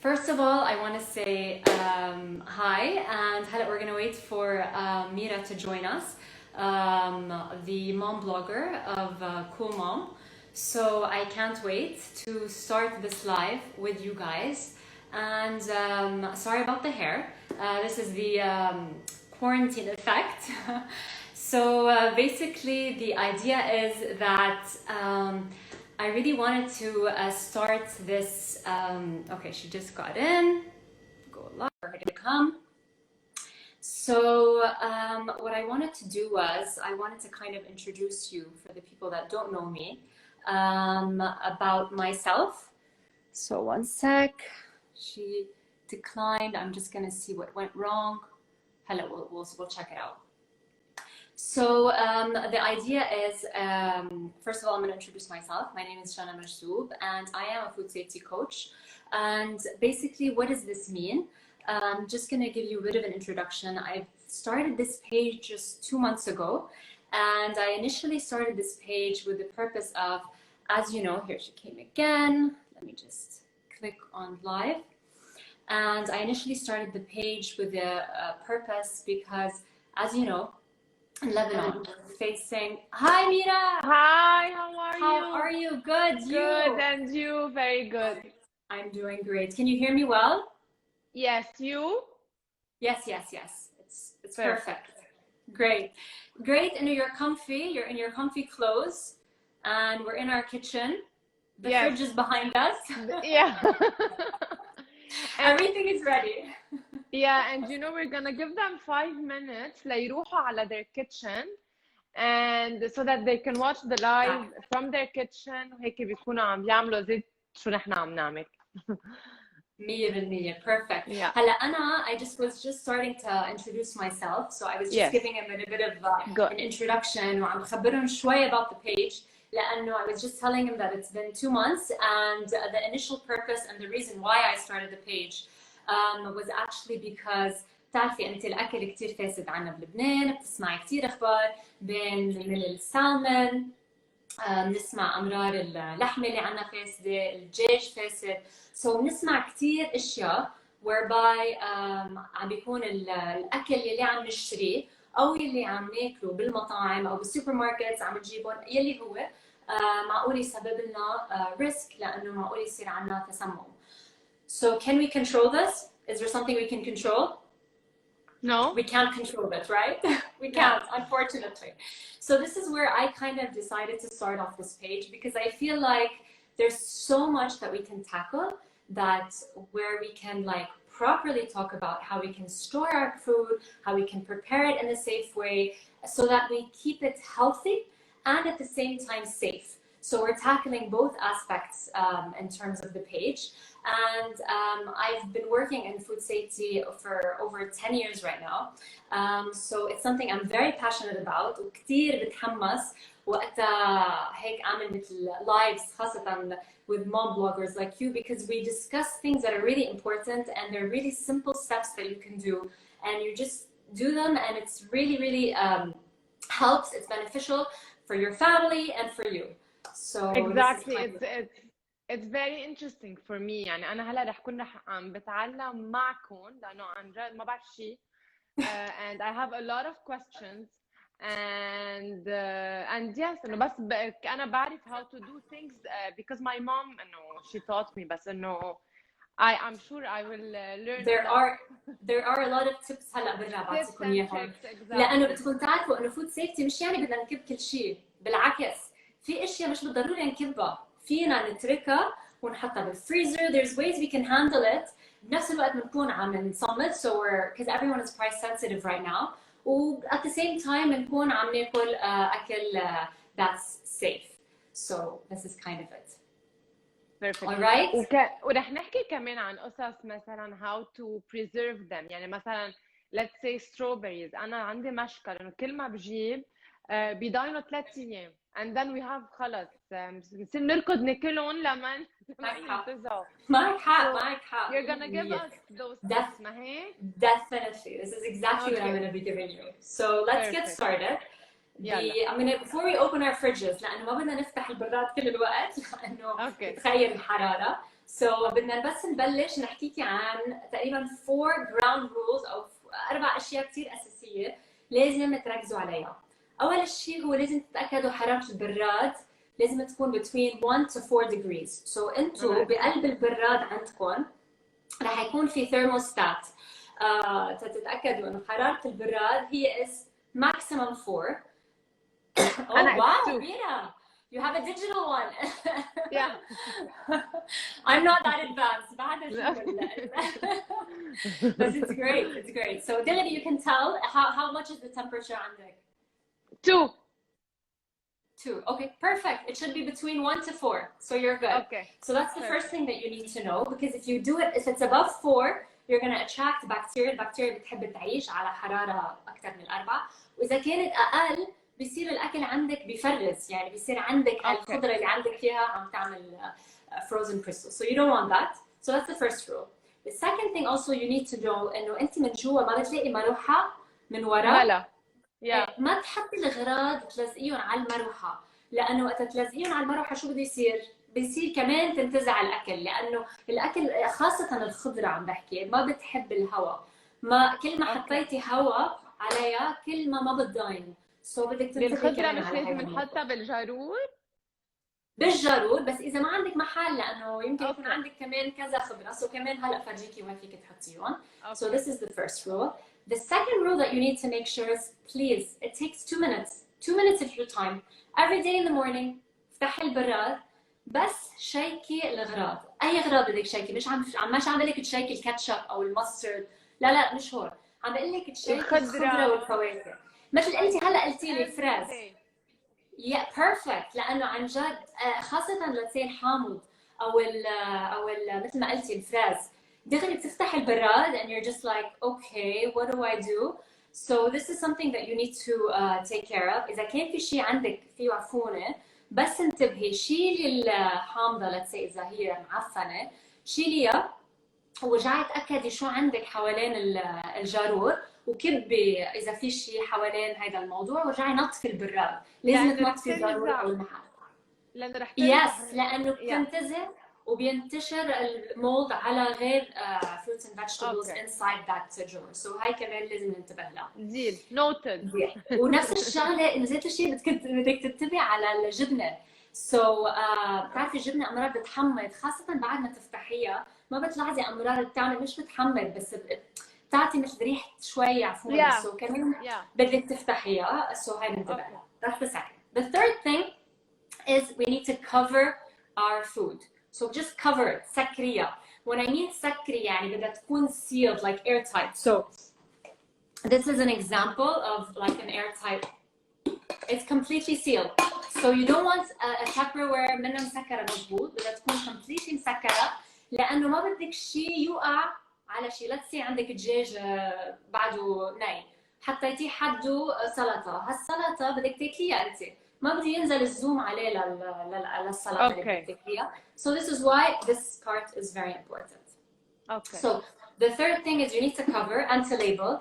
First of all, I want to say hi, and هلا we're gonna wait for Mira to join us, the mom blogger of Cool Mom. So I can't wait to start this live with you guys. And sorry about the hair. This is the quarantine effect. So basically, the idea is that I really wanted to start this. Okay, she just got in. Go live. We're going to come. So what I wanted to do was I wanted to kind of introduce you for the people that don't know me about myself. So one sec. She declined. I'm just going to see what went wrong. Hello, we'll check it out. So the idea is, first of all, I'm going to introduce myself. My name is Shana Marzoub, and I am a food safety coach. And basically, what does this mean? I'm just going to give you a bit of an introduction. I started this page just 2 months ago, and I initially started this page with the purpose of, as you know, here she came again. Let me just click on live. And I initially started the page with the purpose because, as you know, in Lebanon, we're facing. Hi, Mira. Hi, how are you? How are you? Good. Good, You? and you? Very good. I'm doing great. Can you hear me well? Yes, you? Yes. It's perfect. Great. And you're comfy. You're in your comfy clothes, and we're in our kitchen. The Yes. fridge is behind us. Yeah. Everything is ready. Yeah, and you know we're gonna give them 5 minutes ليروحوا على their kitchen and so that they can watch the live from their kitchen وهيك بيكونوا عم يعملوا زي شو نحن عم نعمل. 100%. Perfect. Yeah. هلا أنا I was just starting to introduce myself, so I was just Yes. giving them a bit of Good. an introduction وعم خبرهم شوي about the page. لأنه I was just telling him that it's been 2 months, and the initial purpose and the reason why I started the page was actually because بتعرفي أنت الأكل كتير فاسد عنا بلبنان، بتسمعي كتير أخبار من السالمون، بنسمع أمرار اللحمة اللي عنا فاسدة، الدجاج فاسد، so بنسمع كتير أشياء whereby عم بيكون الأكل اللي عم نشتريه أو اللي عم ناكله بالمطاعم أو بالسوبر ماركتس عم نجيبهم يلي هو معقول يسبب لنا risk لأنه معقول يصير عنا تسمم. So can we control this? Is there something we can control? No. We can't control it, right? We can't, unfortunately. So this is where I kind of decided to start off this page because I feel like there's so much that we can tackle that where we can like properly talk about how we can store our food, how we can prepare it in a safe way so that we keep it healthy and at the same time safe. So we're tackling both aspects in terms of the page. And I've been working in food safety for over 10 years right now. So it's something I'm very passionate about وكتير بتحمس وقتها هيك أعمل مثل lives خاصة with mom bloggers like you because we discuss things that are really important and they're really simple steps that you can do and you just do them and it's really helps. It's beneficial for your family and for you. So Exactly. It's very interesting for me. يعني أنا هلا رح كون عم بتعلم معكم لأنه عن جد ما بعرف شيء and I have a lot of questions and yes إنه بس أنا بعرف how to do things because my mom إنه she taught me بس إنه I'm sure I will learn. There are a lot of tips هلا برجع بعطيكم اياهم exactly. لأنه بدكم تعرفوا إنه food safety مش يعني بدنا نكب كل شيء، بالعكس في أشياء مش بالضروري نكبها، فينا نتركها ونحطها بالفريزر. There's ways we can handle it. بنفس الوقت بنكون عم نصمد so because everyone is price sensitive right now. و at the same time بنكون عم ناكل أكل that's safe. So this is kind of it. Perfect. All right. ورح نحكي كمان عن قصص مثلا how to preserve them. يعني مثلا let's say strawberries أنا عندي مشكلة إنه كل ما بجيب بيضاينوا 3 أيام and then we have خلص بنصير نركض ناكلهم لما ينتزعوا. معك حق. You're gonna give us those tips ما هيك؟ Definitely. This is exactly what I'm going to be giving you. So let's get started. I'm gonna before we open our fridges لأنه ما بدنا نفتح البراد كل الوقت لأنه تتغير الحرارة. So بدنا بس نبلش نحكيكي عن تقريبا 4 ground rules او 4 اشياء كثير اساسيه لازم تركزوا عليها. اول شيء هو لازم تتاكدوا حراره البراد لازم تكون between 1 to 4 degrees. So انتوا بقلب البراد عندكم رح يكون في thermostat تتاكدوا انه حراره البراد هي is maximum 4. Oh wow, Mira, you have a digital one. Yeah. I'm not that advanced. But it's great. It's great. So Dilly, you can tell how much is the temperature عندك? 2. 2. Okay, perfect. It should be between 1 to 4. So you're good. Okay. So that's the first thing that you need to know, because if you do it, if it's above 4, you're going to attract bacteria. البكتيريا بتحب تعيش على حرارة أكثر من 4. وإذا كانت أقل بيصير الأكل عندك بيفرز، يعني بيصير عندك الخضرة اللي عندك فيها عم تعمل frozen crystals. So you don't want that. So that's the first rule. The second thing also you need to know إنه أنت من جوا ما بتلاقي مروحة من وراء. ما تحطي الأغراض تلزقيهم على المروحة، لأنه وقت تلزقيهم على المروحة شو بده يصير؟ بيصير كمان تنتزع الأكل، لأنه الأكل خاصة الخضرة عم بحكي ما بتحب الهواء. ما كل ما حطيتي هواء عليها كل ما بتضاين. سو بدك تنتبهي الخضرة مش لازم نحطها بالجارور؟ بالجارور، بس إذا ما عندك محل لأنه يمكن يكون عندك كمان كذا خضرة، سو كمان هلا فرجيكي وين فيك تحطيهم. So this is the first rule. The second rule that you need to make sure is, please, it takes 2 minutes. 2 minutes of your time. Every day in the morning, افتحي البراد بس شيكي الأغراض. أي أغراض بدك شيكي، مش عم بقول لك تشيكي الكاتشب أو الماسترد، لا مش هون. عم بقول لك تشيكي الخضرة والفواكه. مثل أنت هلا قلتي لي فراز. Yeah, perfect. لأنه عن جد خاصة لتسي الحامض أو مثل ما قلتي الفراز. دغري بتفتح البراد and you're just like, okay, what do I do? So this is something that you need to take care of. إذا كان في شيء عندك فيه عفونة بس انتبهي، شيلي الحامضة لتسي إذا هي معفنة، شيليها ورجعي تأكدي شو عندك حوالين الجارور، وكبي إذا في شيء حوالين هذا الموضوع ورجعي نطفي البراد. لازم تنطفي الجارور أو المحل. لأنه رح يس، لأنه بتنتزع وبينتشر المولد على غير fruits and vegetables inside that jar. So هاي كمان لازم ننتبه لها. زين noted. ونفس الشغلة نسيت الشيء بدك تنتبهي على الجبنة. So بتعرفي الجبنة أمرار بتحمض، خاصة بعد ما تفتحيها ما بتلاحظي أمرار بتعمل مش بتحمض بس بتعطي مثل ريحة شوي عفونة. So كمان بدك تفتحيها. So هاي ننتبه لها. That's the second. The third thing is we need to cover our food. So just cover it, سكريها. When I mean سكري يعني بدها تكون sealed, like airtight. So this is an example of like an airtight. It's completely sealed. So you don't want a Tupperware منها مسكرة مضبوط، بدها تكون completely مسكرة لأنه ما بدك شيء يوقع على شيء. Let's say عندك دجاج بعده ناي، حطيتيه حده سلطة، هالسلطة بدك تاكليها أنت. ما بدي ينزل الزوم عليه للسلطة اللي بدك تاكليها. So this is why this part is very important. Okay. So the third thing is you need to cover and to label.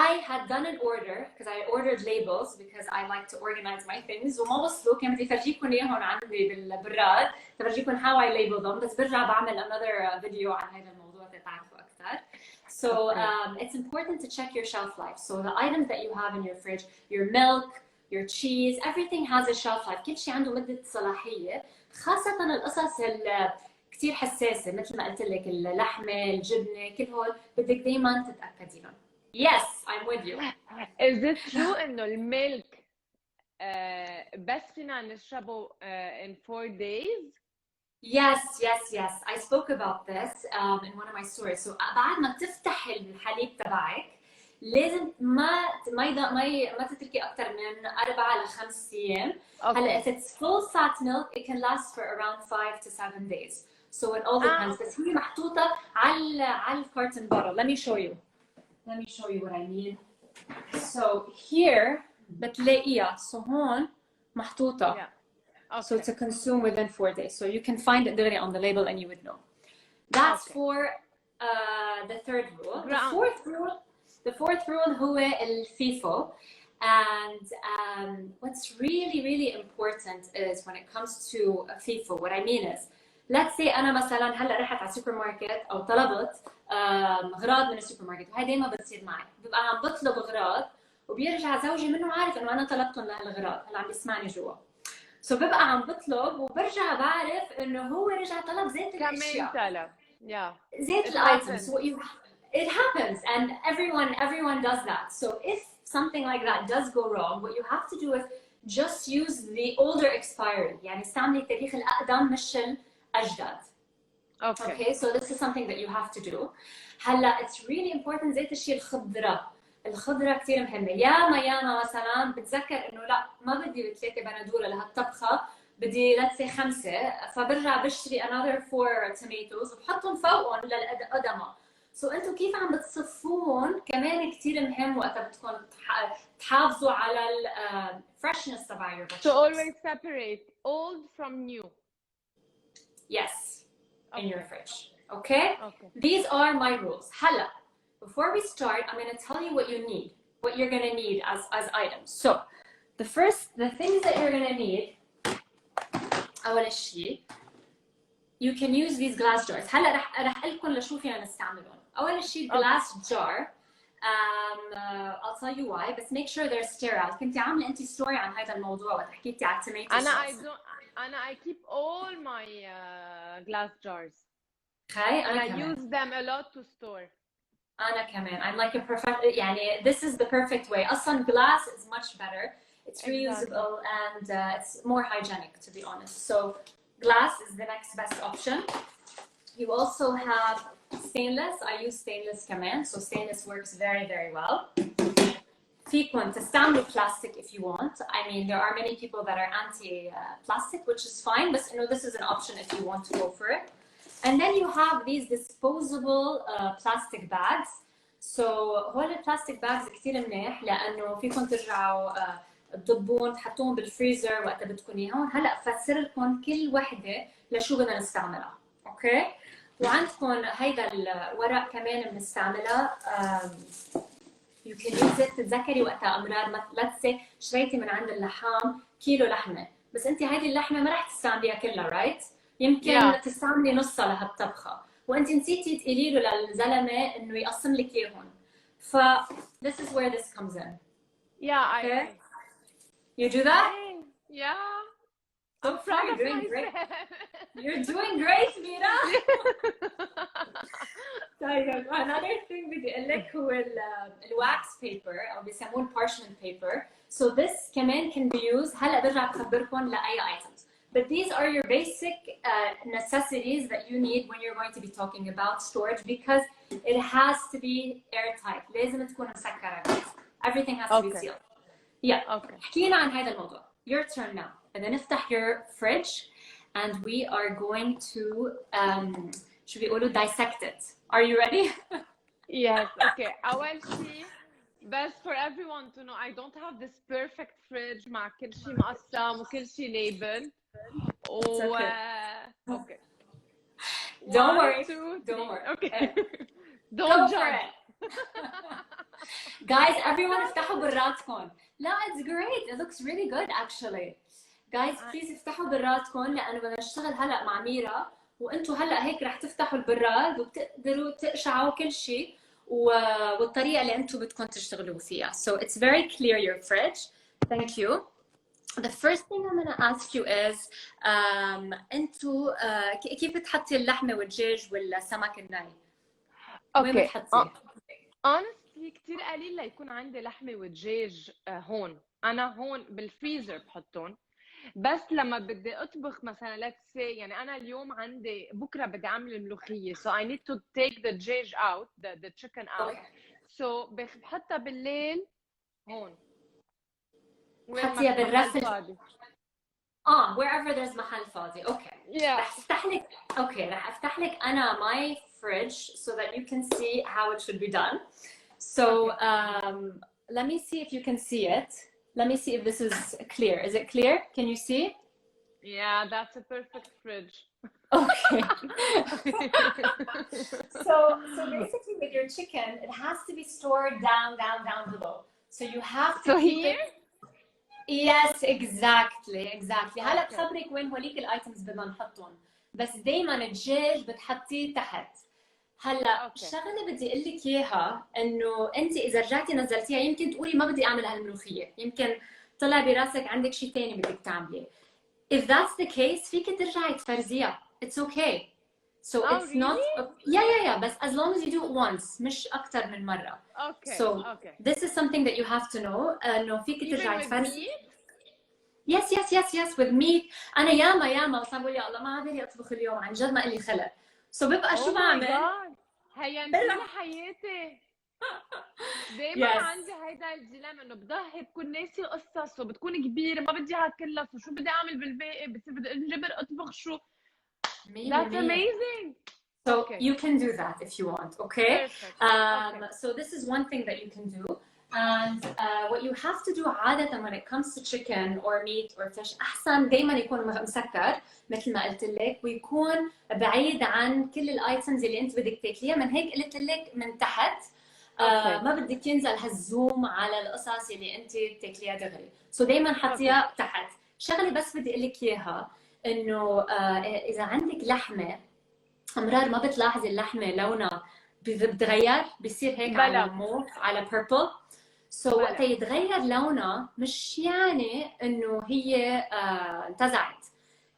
I had done an order because I ordered labels because I like to organize my things. وما وصلوا، كان بدي فرجيكم اياهم عندي بالبراد، تفرجيكم how I label them. بس برجع بعمل another video عن هذا الموضوع تتعرفوا أكثر. So it's important to check your shelf life. So the items that you have in your fridge, your milk, your cheese, everything has a shelf life. كل شيء عنده مدة صلاحية، خاصة القصص كتير حساسة مثل ما قلت لك اللحمة، الجبنة، كل هول بدك دايما تتأكدي لهم. Yes, I'm with you. Is it true إنه الميلك بس فينا نشربه in 4 days? Yes. I spoke about this in one of my stories. So بعد ما تفتح الحليب تبعك لازم ما تتركي أكثر من 4 ل 5 أيام. هلا if it's full fat milk, it can last for around 5 to 7 days. So it all depends. بس هي محطوطة على الكارتون bottle. Let me show you what I mean. So here بتلاقيها. So هون محطوطة. So to consume within 4 days. So you can find it there on the label and you would know. That's for the third rule. The fourth rule هو الFIFO. And what's really important is when it comes to FIFO, what I mean is let's say انا مثلا هلا رحت على السوبر ماركت او طلبت اغراض من السوبر ماركت، وهي دايما بتصير معي، ببقى عم بطلب اغراض وبيرجع زوجي منه عارف انه انا طلبتهم لهالاغراض، هلا عم بيسمعني جوا. ببقى عم بطلب وبرجع بعرف انه هو رجع طلب زيت كمان الاشياء، طلب. Yeah. زيت It الايتمز. happens. It happens and everyone does that. So if something like that does go wrong, what you have to do is just use the older expiry. يعني استعملي التاريخ الأقدم مش الأجدد. Okay. Okay, so this is something that you have to do. هلا it's really important زيت الشيء الخضرة. الخضرة كثير مهمة. ياما مثلا بتذكر انه لا ما بدي 3 بندورة لهالطبخة، بدي let's say 5، فبرجع بشتري another 4 tomatoes وبحطهم فوقهم للقدمة. انتوا كيف عم بتصفوهم كمان كثير مهم وقتها بدكم تحافظوا على freshness تبع your vegetables. So always separate old from new. Yes, in your Okay. fridge. Okay? Okay. These are my rules. هلا, before we start, I'm going to tell you what you need, what you're going to need as items. So, the things that you're going to need, أول شيء, you can use these glass jars. هلا رح أقول لكم لشو فينا نستعملهم. أول شيء glass jar. I'll tell you why, but make sure they're sterile. كنتي عاملة أنت ستوري عن هذا الموضوع وتحكيتي على tomato sauce. I keep all my glass jars. Okay, and I use them a lot to store. أنا كمان. I'm like a perfect. يعني this is the perfect way. أصلاً glass is much better. It's reusable and it's more hygienic, to be honest. So glass is the next best option. You also have stainless. I use stainless كمان. So stainless works very, very well. فيكم تستعملوا plastic if you want. I mean, there are many people that are anti-plastic, which is fine. But you know, this is an option if you want to go for it. And then you have these disposable plastic bags. So هول البلاستيك bags كتير منيح لأنه فيكم ترجعوا تضبون تحطوهم بالفريزر وقت بدكم إياهم. هلا فسر لكم كل وحدة لشو بدنا نستعملها. أوكي؟ وعندكم هيدا الورق كمان بنستعملها. You can use it. تتذكري وقتها أمراض let's say شريتي من عند اللحام كيلو لحمة، بس أنت هيدي اللحمة ما رح تستعمليها كلها right؟ يمكن تستعملي نصها لهالطبخة وانت نسيتي تقولي له للزلمه انه يقسم لك اياهم. ف this is where this comes in. Yeah, okay? You do that? Yeah. So far you're doing great. You're doing great, Mira. طيب another thing بدي اقول لك هو الواكس paper او بيسموه parchment paper. So this كمان can be used. هلا برجع بخبركم لاي items. But these are your basic necessities that you need when you're going to be talking about storage because it has to be airtight. لازم تكون مسكرة. Everything has to be sealed. Yeah. Okay. حكينا عن هذا الموضوع. Your turn now. بدنا نفتح your fridge and we are going to شو بيقولوا dissect it. Are you ready? Yes. Okay. أول شيء بس for everyone to know I don't have this perfect fridge مع كل شيء مقسم وكل شيء labeled. Okay. Don't worry. Don't worry. Okay. Don't judge. Guys, everyone افتحوا براتكم. لا, it's great. It looks really good actually. Guys, please افتحوا براتكم لأنه بدنا نشتغل هلا مع ميرا وانتوا هلا هيك رح تفتحوا البراد وبتقدروا تقشعوا كل شيء والطريقة اللي انتوا بدكم تشتغلوا فيها. So it's very clear your fridge. Thank you. The first thing I'm going to ask you is انتوا كيف بتحطي اللحمة والدجاج والسمك الني؟ وين بتحطيه؟ honestly كتير قليل ليكون عندي لحمة ودجاج هون. أنا هون بالفريزر بحطهم. بس لما بدي أطبخ مثلا let's say يعني أنا اليوم عندي بكرة بدي أعمل الملوخية so I need to take the دجاج out the chicken out. So بحطها بالليل هون. حطيها بالرف wherever there's محل فاضي. Okay. Yeah. رح افتح لك أنا my fridge so that you can see how it should be done. So let me see if you can see it. Let me see if this is clear. Is it clear? Can you see? Yeah, that's a perfect fridge. Okay. So basically with your chicken, it has to be stored down below. So you have to keep here? it. Yes, exactly. هلا بخبرك وين هوليك الايتمز بدنا نحطهم. بس دايما الدجاج بتحطيه تحت. هلا اوكي الشغله بدي اقول لك اياها انه انت اذا رجعتي نزلتيها يمكن تقولي ما بدي اعمل هالملوخيه، يمكن طلع براسك عندك شيء ثاني بدك تعمليه. If that's the case فيك ترجعي تفرزيها. It's okay. So oh it's not really yeah بس as long as you do it once مش اكثر من مره. اوكي So اوكي this is something that you have to know انه فيك even ترجعي with تفرزي. meat yes with meat. انا ياما صار بقول يا الله ما عم اطبخ اليوم، عن جد ما لي خلق. So ببقى oh شو my بعمل؟ god هينتي لي حياتي دايما Yes. عندي هيدا الديلema انه بضحي بكون ناسي قصص وبتكون كبيره ما بدي اياها كلها شو بدي اعمل بالباقي بصير بدي انجبر اطبخ شو that's 100%. amazing So okay you can do that if you want, okay? perfect okay So this is one thing that you can do. And what you have to do عادة when it comes to chicken or meat or fish أحسن دايما يكون مسكر مثل ما قلت لك، ويكون بعيد عن كل الايتمز اللي انت بدك تاكليها. من هيك قلت لك من تحت اوكي ما بدك ينزل هالزوم على القصص اللي انت بتاكليها دغري. سو دايما حطيها تحت. شغله بس بدي اقول لك اياها انه اذا عندك لحمه امرار ما بتلاحظي اللحمه لونها بتغير، بيصير هيك على بلا موف على بيربل. سو وقت يتغير لونها مش يعني انه هي انتزعت.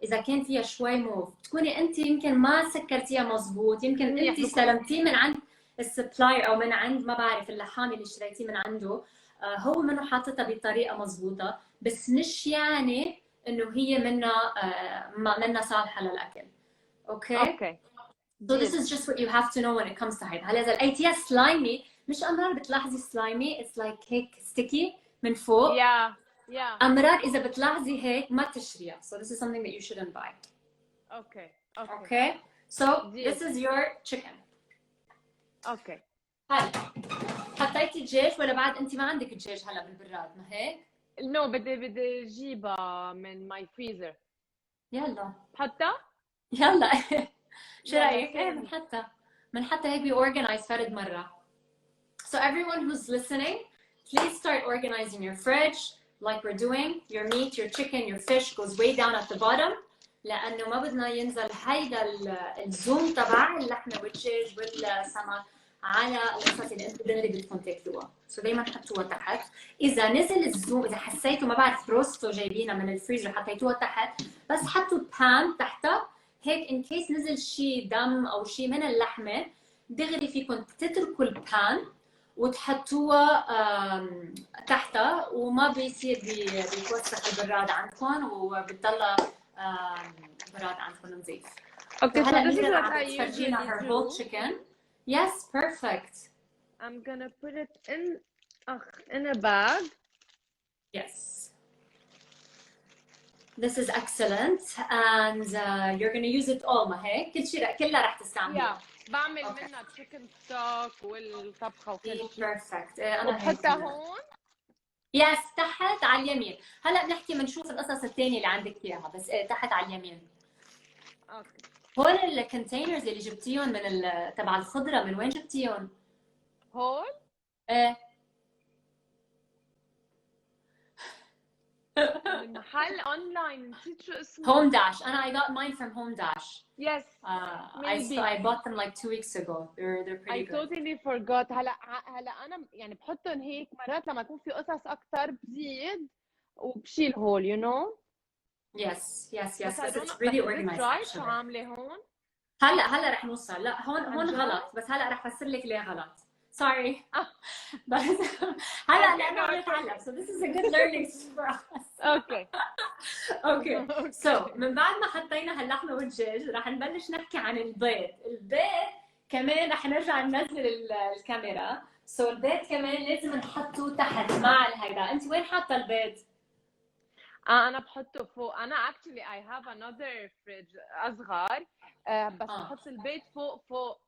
اذا كان فيها شوي موف تكوني انت يمكن ما سكرتيها مزبوط، يمكن منيح انت بكون استلمتيه من عند السبلاير او من عند ما بعرف اللحام اللي اشتريتيه من عنده، هو منه حاططها بطريقه مزبوطه، بس مش يعني انه هي منها صالحه للاكل. اوكي. اوكي So this deal is just what you have to know when it comes to هيدا. هلا اذا لقيتيها سلايمي مش امرار بتلاحظي سلايمي it's like هيك ستيكي من فوق. yeah yeah امرار اذا بتلاحظي هيك ما تشتريها. So this is something that you shouldn't buy. okay okay Okay. So deal this is your chicken. okay هلا حطيتي الدجاج ولا بعد انت ما عندك الدجاج هلا بالبراد ما هيك؟ no بدي اجيبها من my freezer يلا بحطها يلا شو يلا رايك؟ ايه سامي بنحطها هيك organize فرد مره. So everyone who's listening, please start organizing your fridge like we're doing. Your meat, your chicken, your fish goes way down at the bottom. لأنه ما بدنا ينزل هيدا الزوم تبع اللحمة والدجاج والسمك على القصص اللي انتم بدكم تاكلوها. So دايما حطوها تحت. إذا نزل الزوم، إذا حسيتوا ما بعرف بروستو جايبينها من الفريزر حطيتوها تحت، بس حطوا بان تحتها هيك in case نزل شيء دم أو شيء من اللحمة دغري فيكم تتركوا البان وتحطوها تحتها وما بيصير بيتوسخ البراد عندكم وبتضلها براد عندكم نظيف. okay so this is ميرا what عم I تفرجينا her usually whole do chicken. Yes, perfect. I'm gonna put it in a bag Yes. This is excellent and you're going to use it all ما هيك؟ كل شيء كلها رح تستعمليها. yeah بعمل Okay. منها chicken stock والطبخة وكل شيء perfect. أنا وبحطها هيك. هون يس تحت على اليمين. هلا بنحكي بنشوف القصص الثانيه اللي عندك اياها بس تحت على اليمين. اوكي هول الكونتينرز اللي جبتيهم من تبع الخضره من وين جبتيهم؟ هون ايه من محل اونلاين نسيت شو اسمه Home Dash. انا I got mine from Home Dash. yes maybe I bought them like 2 weeks ago. They're pretty I good. totally forgot هلا انا يعني بحطهم هيك مرات لما يكون في قصص اكثر بزيد وبشيل هول you know Yes بس I it's don't know really بس is it organized right شو actually. عامله هون هلا رح نوصل. لا هون عن جد؟ غلط بس هلا رح افسر لك ليه غلط. Sorry. بس Okay, هلا no, لانه عم it's okay. نتعلم. So this is a good learning for us. okay اوكي سو من بعد ما حطينا هاللحمه والدجاج رح نبلش نحكي عن البيض. البيض كمان رح نرجع ننزل الكاميرا. سو البيض كمان لازم نحطه تحت مع الهيدا. انت وين حاطه البيض؟ انا بحطه فوق انا actually I have another fridge اصغر بس بحط البيض فوق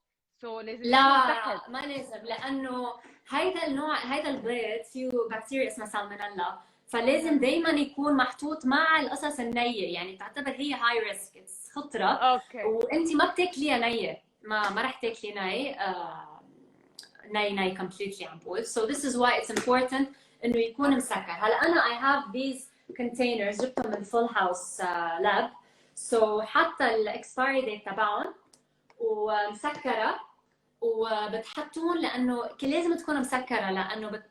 so لازم يكون تحت. لا ما لازم لانه هيدا النوع هيدا البيض فيه بكتيريا اسمها سالمونيلا فلازم دايما يكون محطوط مع القصص النيه يعني تعتبر هي هاي ريسك خطره. اوكي وانت ما بتاكليها نيه ما رح تاكلي ني completely عم بقول. So this is why it's important انه يكون مسكر. هلا انا I have these containers جبتهم من Full House Lab. سو حتى الاكسبايري ديت تبعهم ومسكره، وبتحطون لانه لازم تكون مسكره لانه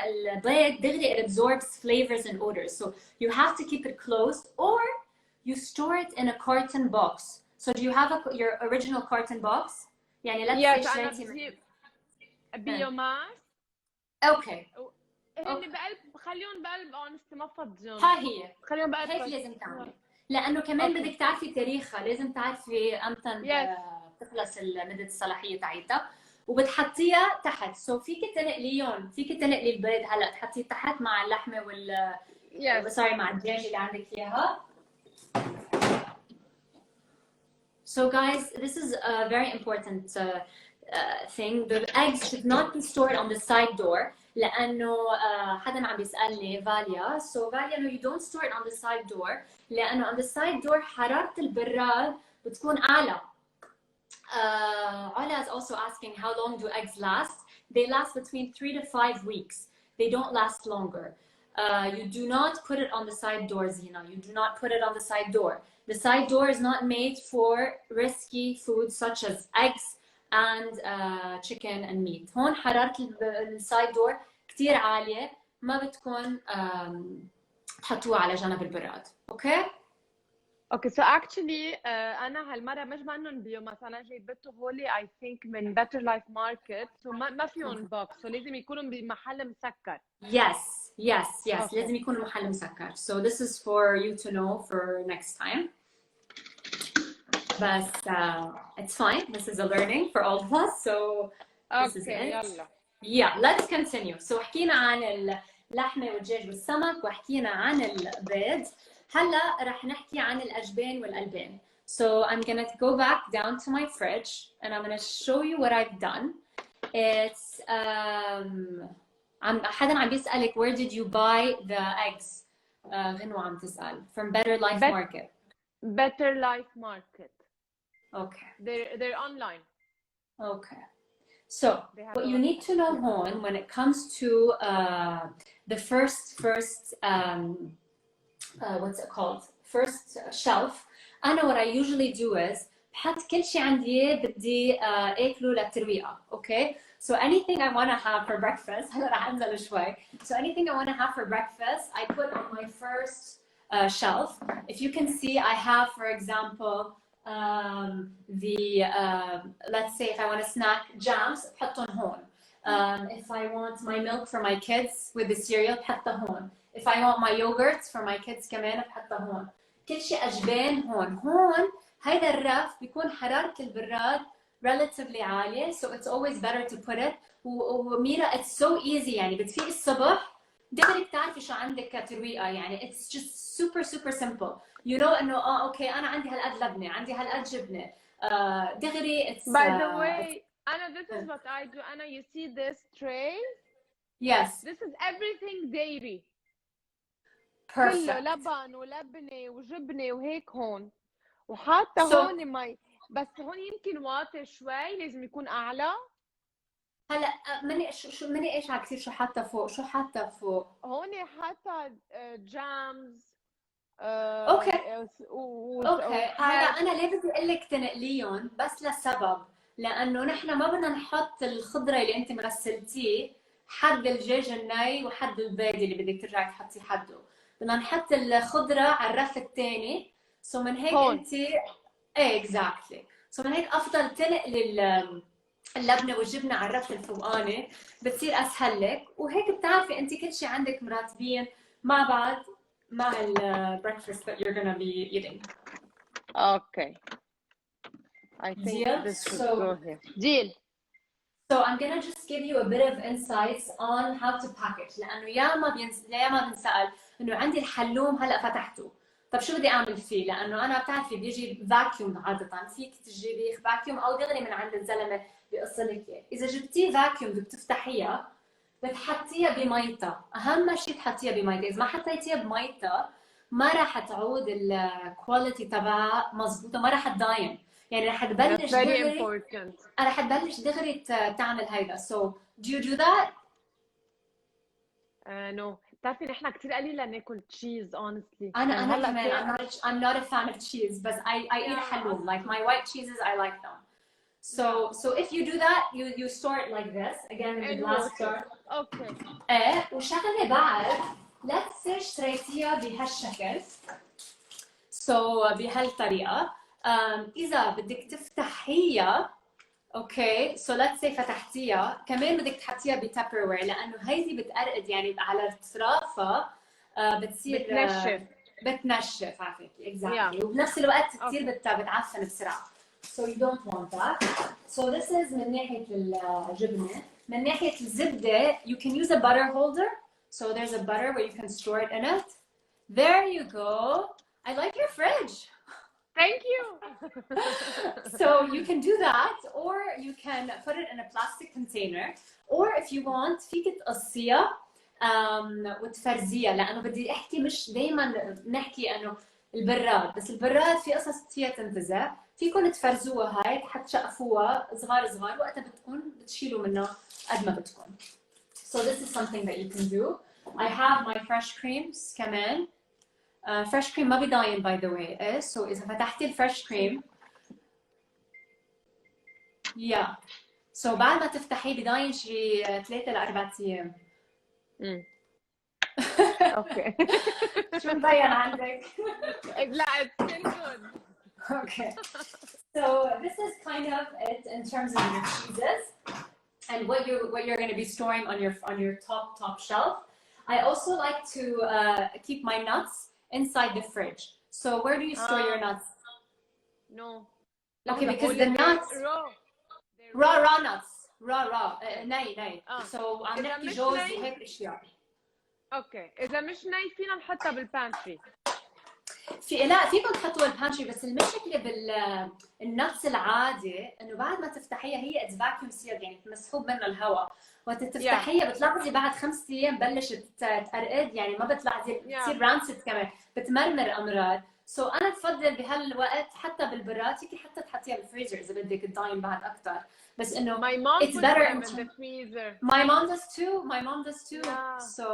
البيض دغري it absorbs flavors and odors, so you have to keep it closed or you store it in a carton box. So do you have your original carton box? يعني let's say أنا شريتي بجيب بيوماس. اوكي هن بقلب، خليهم بقلب اونست، ما فضيهم، ها هي خليهم بقلب هيك لازم تعملي، لانه كمان بدك تعرفي تاريخها، لازم تعرفي امتى بتخلص مده الصلاحيه تاعتها، وبتحطيها تحت. سو فيك تنقليهم، فيك تنقلي البيض هلا تحطيه تحت مع اللحمه سوري مع الدجاج اللي عندك اياها. So guys, this is a very important thing. The eggs should not be stored on the side door. لأنه حدا عم بيسألني فاليا. So فاليا, no, you don't store it on the side door. لأنه on the side door حرارة البراد بتكون أعلى. Ala is also asking how long do eggs last? They last between 3 to 5 weeks. They don't last longer. You do not put it on the side door, Zina. You do not put it on the side door. The side door is not made for risky foods such as eggs and chicken and meat. هون حرارة السايد دور كتير عالية، ما بتكون تحطوها على جنب البراد. اوكي؟ اوكي سو اكشلي انا هالمره مش انهم بيوماس، انا جايبته هولي اي ثينك من بيتر لايف ماركت، سو ما فيهم بوكس، سو لازم يكونوا بمحل مسكر. Yes لازم يكونوا محل مسكر. So this is for you to know for next time. But it's fine. This is a learning for all of us. So this is it. يلا. Yeah, let's continue. So حكينا عن اللحمة والدجاج والسمك، وحكينا عن البيض. هلا رح نحكي عن الأجبان والألبان. So I'm gonna go back down to my fridge and I'm gonna show you what I've done. It's حدا عم بيسألك where did you buy the eggs? غنوة عم تسأل. From Better Life Market. Better Life Market. Okay. They're online. Okay. So what you need to know hon when it comes to the first what's it called? First shelf. أنا what I usually do is بحط كل شيء عندي بدي أكله للترويقة. Okay. So anything I want to have for breakfast, هلا رح أنزل شوي. So anything I want to have for breakfast, I put on my first shelf. If you can see, I have, for example, let's say if I want to snack jams, بحطهم هون. If I want my milk for my kids with the cereal, بحطها هون. If I want my yogurt for my kids كمان بحطها هون. كل شيء أجبان هون. هيدا الرف بيكون حرارة البراد relatively عالية, so it's always better to put it. وميرا it's so easy, يعني بتفيق الصبح دغري بتعرفي شو عندك كترويقة، يعني it's just super simple. You know إنه اوكي أنا عندي هالقد لبنة، عندي هالقد جبنة، دغري it's by the way أنا this is what I do. أنا you see this tray? Yes. This is everything dairy. Perfect. كله لبن ولبنة وجبنة وهيك هون، وحاطة هون مي، بس هون يمكن واطي شوي، لازم يكون أعلى. هلا مني ايش عم كثير شو حاطه فوق؟ شو حاطه فوق؟ هون حاطه جامز. اوكي هلا انا ليه بدي اقول لك تنقليهم؟ بس لسبب، لانه نحن ما بدنا نحط الخضره اللي انت مغسلتيه حد الدجاج الني وحد البيض اللي بدك ترجعي تحطيه حده، بدنا نحط الخضره على الرف الثاني. سو من هيك انت اكزاكتلي سو من هيك افضل تنقلي اللبنه والجبنه على الرف الفوقاني، بتصير اسهل لك، وهيك بتعرفي انت كل شيء عندك مرتبين مع بعض مع breakfast that you're gonna be eating. Okay. I think this should go here. Deal. So I'm gonna just give you a bit of insights on how to package. لأنه ياما بنسأل إنه عندي الحلوم هلا فتحته، طب شو بدي أعمل فيه؟ لأنه أنا بتعرفي بيجي فاكيوم عادة، فيك تجيبي فاكيوم أو دغري من عند الزلمة بيقص لك إياه. إذا جبتيه فاكيوم بدك تفتحيها بتحطيها بميتها، أهم شيء تحطيها بميتها، إذا ما حطيتيها بميتها ما راح تعود الكواليتي تبعها مضبوطة، ما راح تضاين، يعني راح تبلش دغري راح تبلش دغري تعمل هيدا. So do you do that? No. بتعرفي نحن كثير قليلا ناكل تشيز honestly انا يعني انا هلا كمان I'm not a fan of cheese but I eat yeah حلوم like my white cheeses I like them. So yeah so if you do that you store it like this again in the in glass water jar. okay ايه وشغله بعد let's say اشتريتيها بهالشكل so بهالطريقه اذا بدك تفتحيها اوكي so let's say فتحتيها كمان بدك تحطيها بتابروير لانه هيدي بتقرقد يعني على اطرافها بتصير بتنشف بتنشف عافيك yeah exactly وبنفس الوقت كثير okay بتعفن بسرعه so you don't want that so this is من ناحيه الجبنه من ناحيه الزبده you can use a butter holder so there's a butter where you can store it in it there you go I like your fridge thank you so you can do that or you can put it in a plastic container or if you want فيك تقصيها وتفرزيها لانه بدي احكي مش دائما نحكي انه البراد بس البراد في قصص فيها تنتزع فيكم تفرزوها هيك حتشقفوها صغار صغار وقتها بتكون بتشيلوا منها قد ما بدكم so this is something that you can do I have my fresh creams كمان fresh cream ما بيضاين by the way إيه so إذا فتحتي الفريش كريم yeah so بعد ما تفتحيه بيضاين شي 3 ل 4 أيام اوكي شو مبين عندك؟ لا it's still good Okay so this is kind of it in terms of your cheeses and what you're going to be storing on your top shelf. I also like to keep my nuts inside the fridge. So where do you store your nuts? no Okay, لحظة، because قولي the nuts raw raw nuts raw ني so عم إذا نحكي مش جوز ني- هيك اشياء اوكي اذا مش ني فينا نحطها بالبانتري لا فيكم تحطوها البانتري بس المشكله بالنتس العادي انه بعد ما تفتحيها هي اتس فاكيوم سيلد يعني مسحوب منها الهواء وقت تفتحيها بتلاحظي بعد 5 ايام بلشت تقرقد يعني ما بتلاحظي بتصير رانسد كمان بتمرمر امراض سو انا بفضل بهالوقت حتى بالبراد فيكي حتى تحطيها بالفريزر اذا بدك تضاين بعد اكثر بس انه my mom it's puts better them in in the freezer my mom does too Yeah. so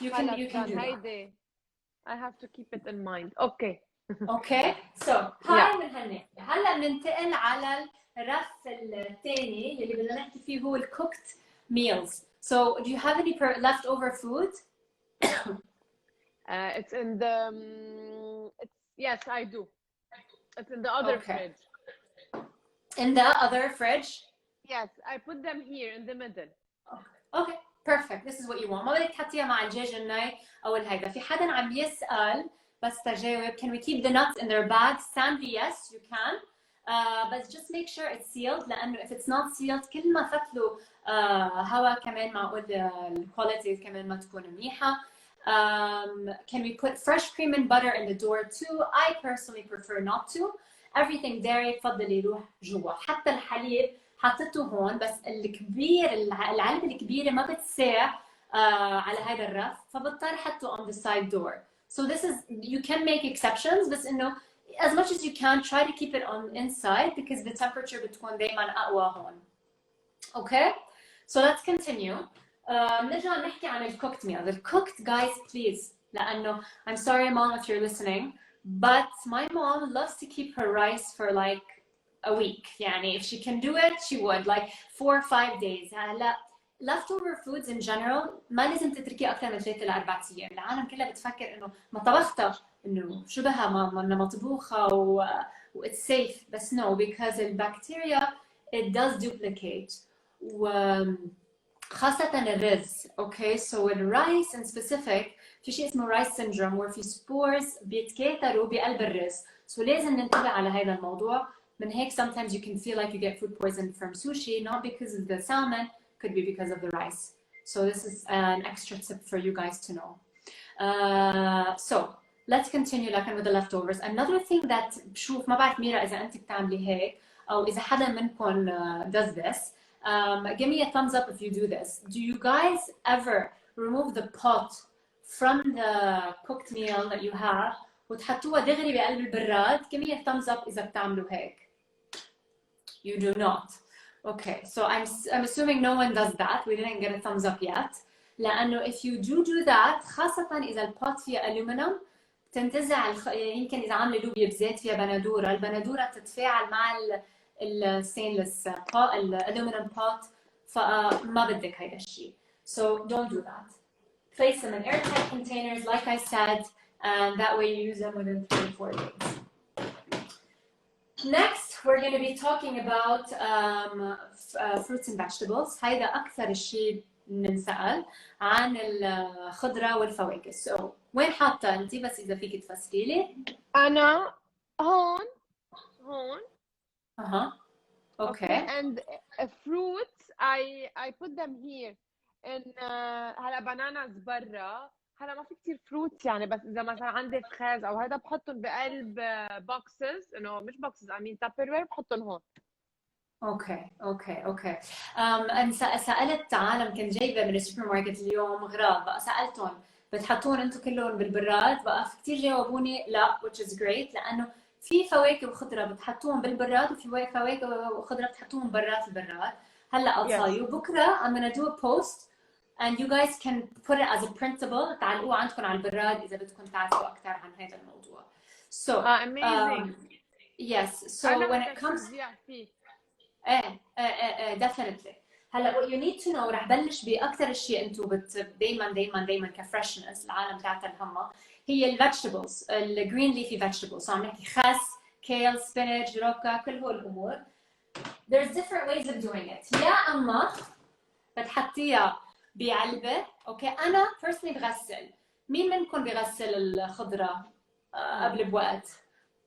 you can do that هيدي I have to keep it in mind okay اوكي سو هاي من هالناحيه هلا بننتقل على الرف الثاني اللي بدنا نحكي فيه هو الكوكت meals so do you have any leftover food it's in the yes I do it's in the other Okay. fridge in the other fridge yes I put them here in the middle okay perfect this is what you want ما بدك تحطيها مع الدجاج الني او الهيدا في حدا عم يسأل بس تجاوب can we keep the nuts in their bags Sandy yes you can but just make sure it's sealed لانه if it's not sealed كل ما فتلوا هواء كمان معقول الكواليتي كمان ما تكون منيحه can we put fresh cream and butter in the door too I personally prefer not to everything dairy بفضل يروح جوا حتى الحليب حطيته هون بس الكبير العلبه الكبيره ما بتساع على هذا الرف فبضطر حطه on the side door so this is you can make exceptions بس انه as much as you can try to keep it on inside because the temperature بتكون دائما اقوى هون okay so let's continue نرجع نحكي عن الcooked meals الcooked guys please لانه I'm sorry mom if you're listening but my mom loves to keep her rice for like a week يعني if she can do it she would like 4 or 5 days هلا leftover foods in general ما لازم تتركيه اكثر من 3 ل 4 ايام العالم كلها بتفكر انه ما طبختها انه شو بها ما مطبوخه و it's safe بس no because البكتيريا it does duplicate وخاصة الرز okay so الرايس in specific في شيء اسمه رايس syndrome where في spores بيتكاثروا بقلب الرز so لازم ننتبه على هذا الموضوع من هيك sometimes you can feel like you get food poison from sushi not because of the salmon could be because of the rice so this is an extra tip for you guys to know so let's continue لكن with the leftovers another thing that بشوف ما بعرف ميرا اذا انت بتعملي هيك او اذا حدا منكم does this give me a thumbs up if you do this do you guys ever remove the pot from the cooked meal that you have وتحطوها دغري بقلب البراد give me a thumbs up اذا بتعملوا هيك you do not okay so I'm assuming no one does that we didn't get a thumbs up yet لانه if you do that خاصه اذا البوت فيها الومنيوم تنتزع يمكن اذا عامله لوبيا بزيت فيها بندوره، البندوره تتفاعل مع الستينلس الالومنيوم بوت، فما بدك هيدا الشيء. So don't do that. Place them in airtight containers like I said, and that way you use them within 24 days. Next we're going to be talking about fruits and vegetables. هيدا اكثر الشيء بنسأل عن الخضره والفواكه. So وين حاطه انت بس اذا فيك تفسري لي؟ انا هون okay. and fruits I put them here in هلا bananas برا. هلا ما في كثير فروتس يعني، بس اذا مثلا عندي فخاز او هذا بحطهم بقلب بوكسز، انه مش بوكسز I mean تابروير، بحطهم هون. اوكي. انا سالت عالم كنت جايبه من السوبر ماركت اليوم اغراض، بقى سالتهم بتحطون انتم كلهم بالبراد؟ بقى في كثير جاوبوني لا which is great، لانه في فواكه وخضره بتحطوهم بالبراد وفي فواكه وخضره بتحطوهم برات البراد. هلا I'll tell you بكره I'm gonna do a post and you guys can put it as a printable تعلقوه عندكم على البراد اذا بدكم تعرفوا اكثر عن هذا الموضوع. So amazing. yes, so when it comes definitely. هلا what you need to know رح بلش باكثر الشيء انتم دائما كفريشنس العالم تاعتها الهمه هي الفيجيتابلز، الجرين ليفي فيجيتابلز. عم نحكي خس، كيل، سبينج، روكا، كل هول الامور. There's different ways of doing it. يا اما بتحطيها بعلبه، اوكي. انا personally بغسل. مين منكم بغسل الخضره قبل بوقت؟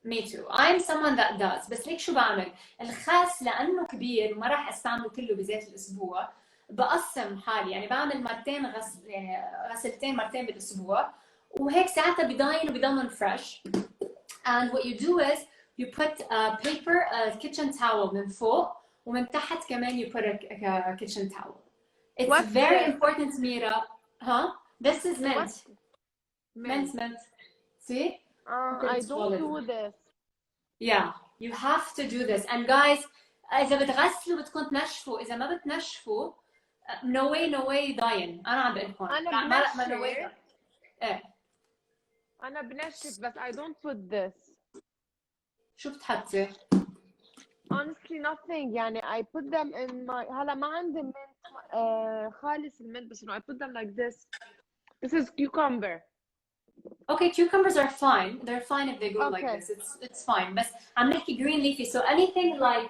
Me too. I'm someone that does. بس ليك شو بعمل؟ الخس لأنه كبير وما راح استعمله كله بذات الأسبوع، بقسم حالي، يعني بعمل مرتين غسل، يعني غسلتين مرتين بالأسبوع، وهيك ساعتها بضاين وبضلن fresh. And what you do is you put a paper, a kitchen towel من فوق، ومن تحت كمان you put a kitchen towel. It's What's very this? Important, Mira. Huh? This is mint. Mint. See? I don't do this. Yeah, you have to do this. And guys, إذا بتغسلوا بدكم تنشفوا، إذا ما بتنشفوا no way ضاين. أنا عم بقول لكم. أنا بنشف. أنا بنشف بس I don't put this. شو بتحطي؟ Honestly nothing. يعني I put them in my. هلا ما عندي mint خالص المنت، بس I put them like this. This is cucumber. Okay, cucumbers are fine. They're fine if they go like this. It's fine. But I'm making green leafy, so anything like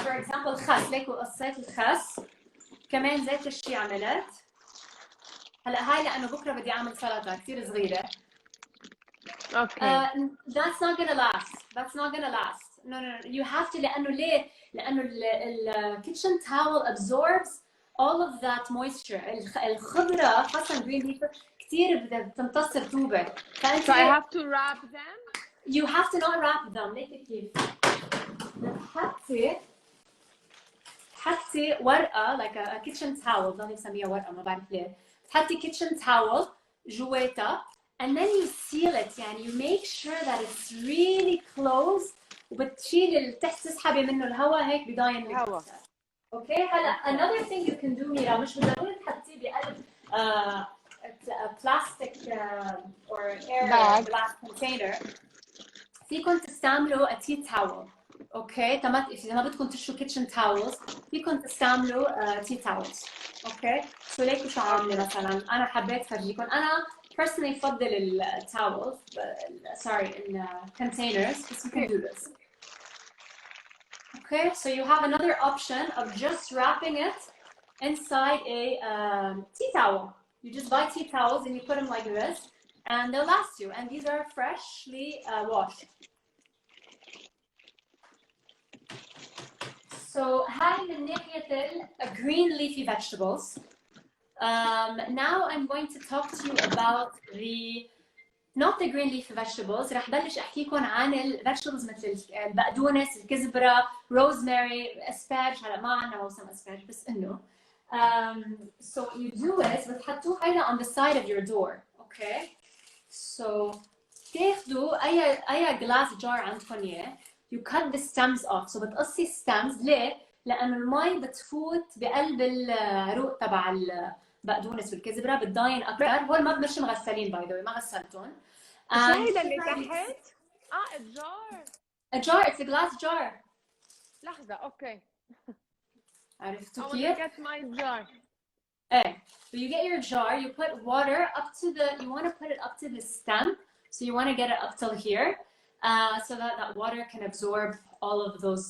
for example خس، ليك وقصيت الخس، كمان زيت الشي عملت. هلا هاي لأنه بكرة بدي أعمل سلطة كثير صغيرة. Okay. That's not gonna last. No. You have to. لأنه ليه؟ لأنه ال kitchen towel absorbs all of that moisture. الخضرة خاصة green leafy كثير بتمتص رطوبة. So I have to wrap them? You have to not wrap them. ليك كيف؟ بتحطي ورقة like a kitchen towel، ضلني بسميها ورقة ما بعرف ليه. بتحطي kitchen towel جواتها and then you seal it، يعني you make sure that it's really close، وبتشيلي تحت تسحبي منه الهواء هيك بضاين الهواء. اوكي. هلا another thing you can do ميرا، مش بالضروري تحطيه بقلب plastic or air glass container. فيكم تستعملوا a tea towel. اوكي. اذا ما بدكم تشوا kitchen towels فيكم تستعملوا tea towels. اوكي. سو ليكوا شو عامله مثلا، انا حبيت فرجيكم. انا personally بفضل ال towels in containers، but you can do this. Okay, so you have another option of just wrapping it inside a tea towel. You just buy tea towels and you put them like this, and they'll last you. And these are freshly washed. So, هاي من ناحية green leafy vegetables. Now I'm going to talk to you about not the green leafy vegetables. رح بلش أحكيكم عن vegetables مثل البقدونس، الكزبرة، rosemary، أسبارج. هلا ما عندنا موسم أسبارج بس إنه. So what you do is بتحطوه هيدا on the side of your door. Okay. So تاخدوا أي glass jar عندكم إياه. You cut the stems off. So بتقصي stems. ليه؟ لأنه المي بتفوت بقلب العروق تبع البقدونس والكزبره بتضاين اكثر. هول ما مش مغسلين باي ذا ما غسلتهم. شو هيدا اللي تحت؟ الجار. A jar, it's a glass jar. لحظة اوكي. عرفتوا I want كيف؟ to get my jar. ايه. So you get your jar, you put water up to the, you want to put it up to the stem. So you want to get it up till here, so that that water can absorb all of those,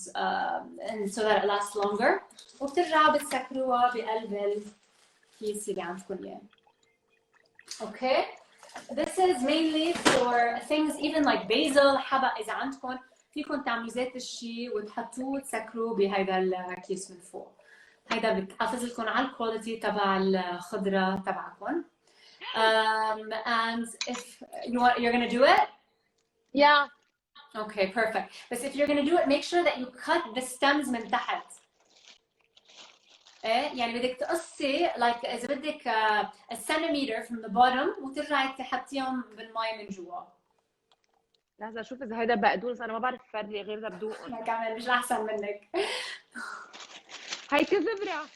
and so that it lasts longer. وبترجعوا بتسكروها بقلب الكيس اللي عندكم اياه. Okay. This is mainly for things even like basil, حبق. إذا عندكم فيكم تعملوا زيت الشي وتحطوه وتسكروه بهذا الكيس من فوق. هيدا بتحافظ لكم على الكواليتي تبع الخضرة تبعكم. And if you're gonna do it? Yeah. Okay, perfect. But if you're gonna do it, make sure that you cut the stems من تحت. ايه يعني بدك تقصي like إذا بدك a centimeter from the bottom وترجعي تحطيهم بالماء من جوا. لحظة اشوف اذا هيدا بقدونس، انا ما بعرف فرق غير اذا بدوقهم. انا كمان مش احسن منك. هي كزبرة.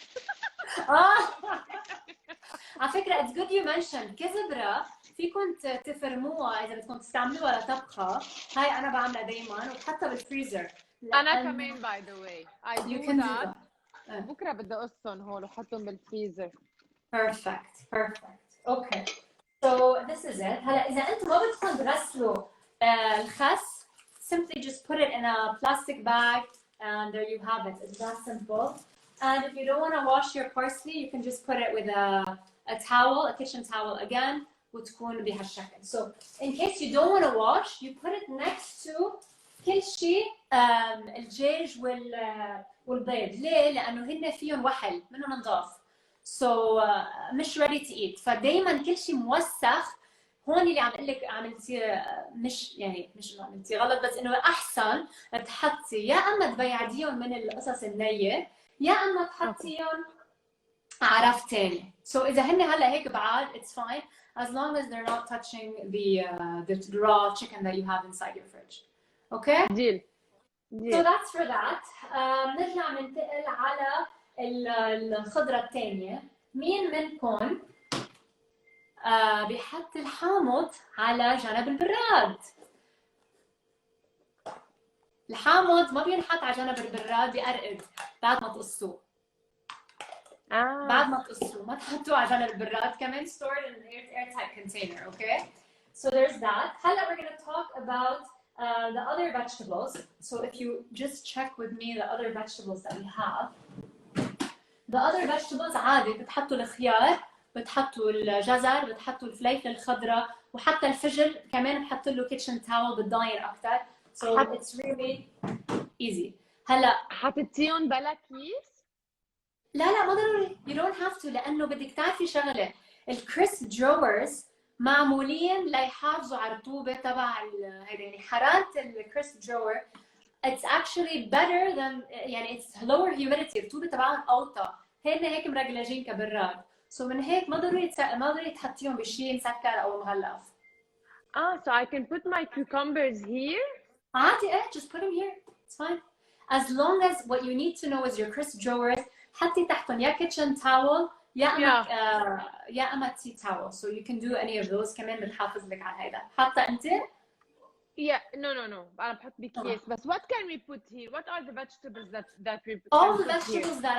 على فكرة it's good you mentioned كزبرة فيكم تفرموها إذا بدكم تستعملوها لطبخة. هاي أنا بعملها دايماً وبحطها بالفريزر. أنا كمان by the way. I do that. بكرة بدي أقصهم هون وحطهم بالفريزر. Perfect. Okay. So this is it. هلا إذا أنتم ما بدكم تغسلوا الخس, simply just put it in a plastic bag and there you have it. It's that simple. And if you don't want to wash your parsley, you can just put it with a towel, a kitchen towel again, وتكون بهالشكل. So in case you don't want to wash, you put it next to كل شيء الدجاج والبيض. ليه؟ لأنه هن فيهم وحل منهم نضاف. So مش ready to eat. فدايما كل شيء موسخ. هون اللي عم اقول لك عملتي مش عملتي غلط، بس انه احسن تحطي يا اما تبيعديهم من القصص النيه يا اما تحطيهم عرف تاني. So اذا هن هلا هيك بعاد it's fine as long as they're not touching the raw chicken that you have inside your fridge. Okay? Deal. So that's for that. نرجع ننتقل على الخضرة الثانية. مين منكم بيحط الحامض على جنب البراد؟ الحامض ما بينحط على جنب البراد، بيقرقد بعد ما تقصوه. بعد ما تقصوه ما تحطوه على جنب البراد. كمان stored in an airtight container. Okay? So there's that. هلا we're going to talk about the other vegetables. So if you just check with me the other vegetables that we have. The other vegetables عادي بتحطوا الخيار، بتحطوا الجزر، بتحطوا الفليفله الخضراء، وحتى الفجل كمان بحط له كيتشن تاول بتضاين اكثر. So it's really easy. هلا حطيتيهم بلا كيس؟ لا ما ضروري. You don't have to لانه بدك تعرفي شغله. الكريسب دروورز معمولين ليحافظوا على الرطوبه تبع هيدا، يعني حراره الكريسب درور it's actually better than يعني it's lower humidity. الرطوبه تبعهم اوطى. هن هيك مرجلجين كبراد. So من هيك ما ضروري تحطيهم بشيء مسكر او مغلف. So I can put my cucumbers here? عادي just put them here. It's fine. As long as what you need to know is your crisp drawers. حطي تحتهم يا kitchen towel يا اما tea towel. So you can do any of those. كمان بتحافظ لك على هيدا. حاطه انت؟ Yeah, no. أنا بحط بكيس. But what can we put here? What are the vegetables that we put all the vegetables that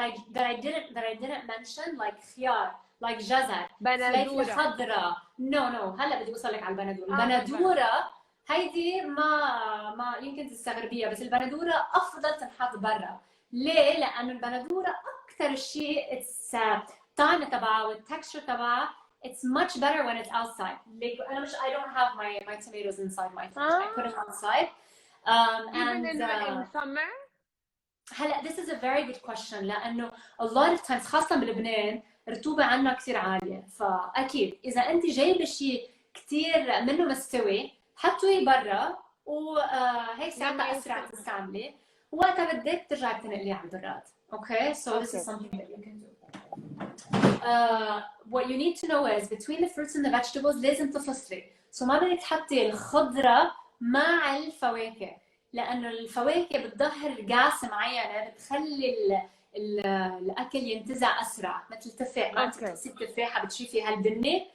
I didn't mention like خيار, like جزر, بندورة خضراء. No. هلا بدي اوصل لك على البندورة. البندورة هيدي ما يمكن تستغربيها، بس البندورة افضل تنحط برا. ليه؟ لانه البندورة اكثر شيء it's طعمة تبعها والتكستشر تبعها it's much better when it's outside. Like I don't have my tomatoes inside my fridge. I put them outside. Even in summer? هلا this is a very good question لانه a lot of times خاصة بلبنان الرطوبة عندنا كثير عالية. فاكيد اذا انت جايبه شيء كثير منه مستوي حطوه برا وهيك ساعتها اسرع تستعملي، ووقتها بدك ترجعي تنقليه على البراد. Okay, so this is something that you can do. What you need to know is between the fruits and the vegetables لازم تفصلي. So ما بدك تحطي الخضرة مع الفواكه لأنه الفواكه بتظهر غاز معينة بتخلي الاكل ينتزع اسرع، مثل التفاح، ما انت اوكي بتقصي التفاحه بتشوفي هالبنه،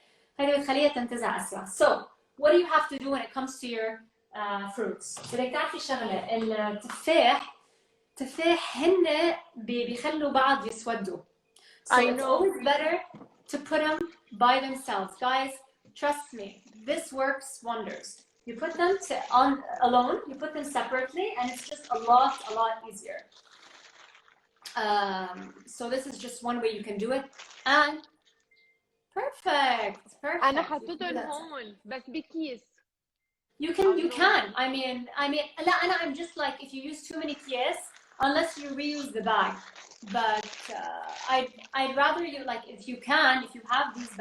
هذه بتخليها تنتزع اسرع. So what do you have to do when it comes to your fruits؟ بدك تعرفي شغله، التفاح هن بيخلوا بعض يسودوا. So I it's know always better to put them by themselves. Guys, trust me, this works wonders. You put them on alone, you put them separately, and it's just a lot easier. So this is just one way you can do it. And perfect. انا You can حطيتهم do that. هون بس بكيس. You can. I mean, لا, I'm just like, if you use too many PS, unless you reuse the bag. But I'd rather you, like, if you have these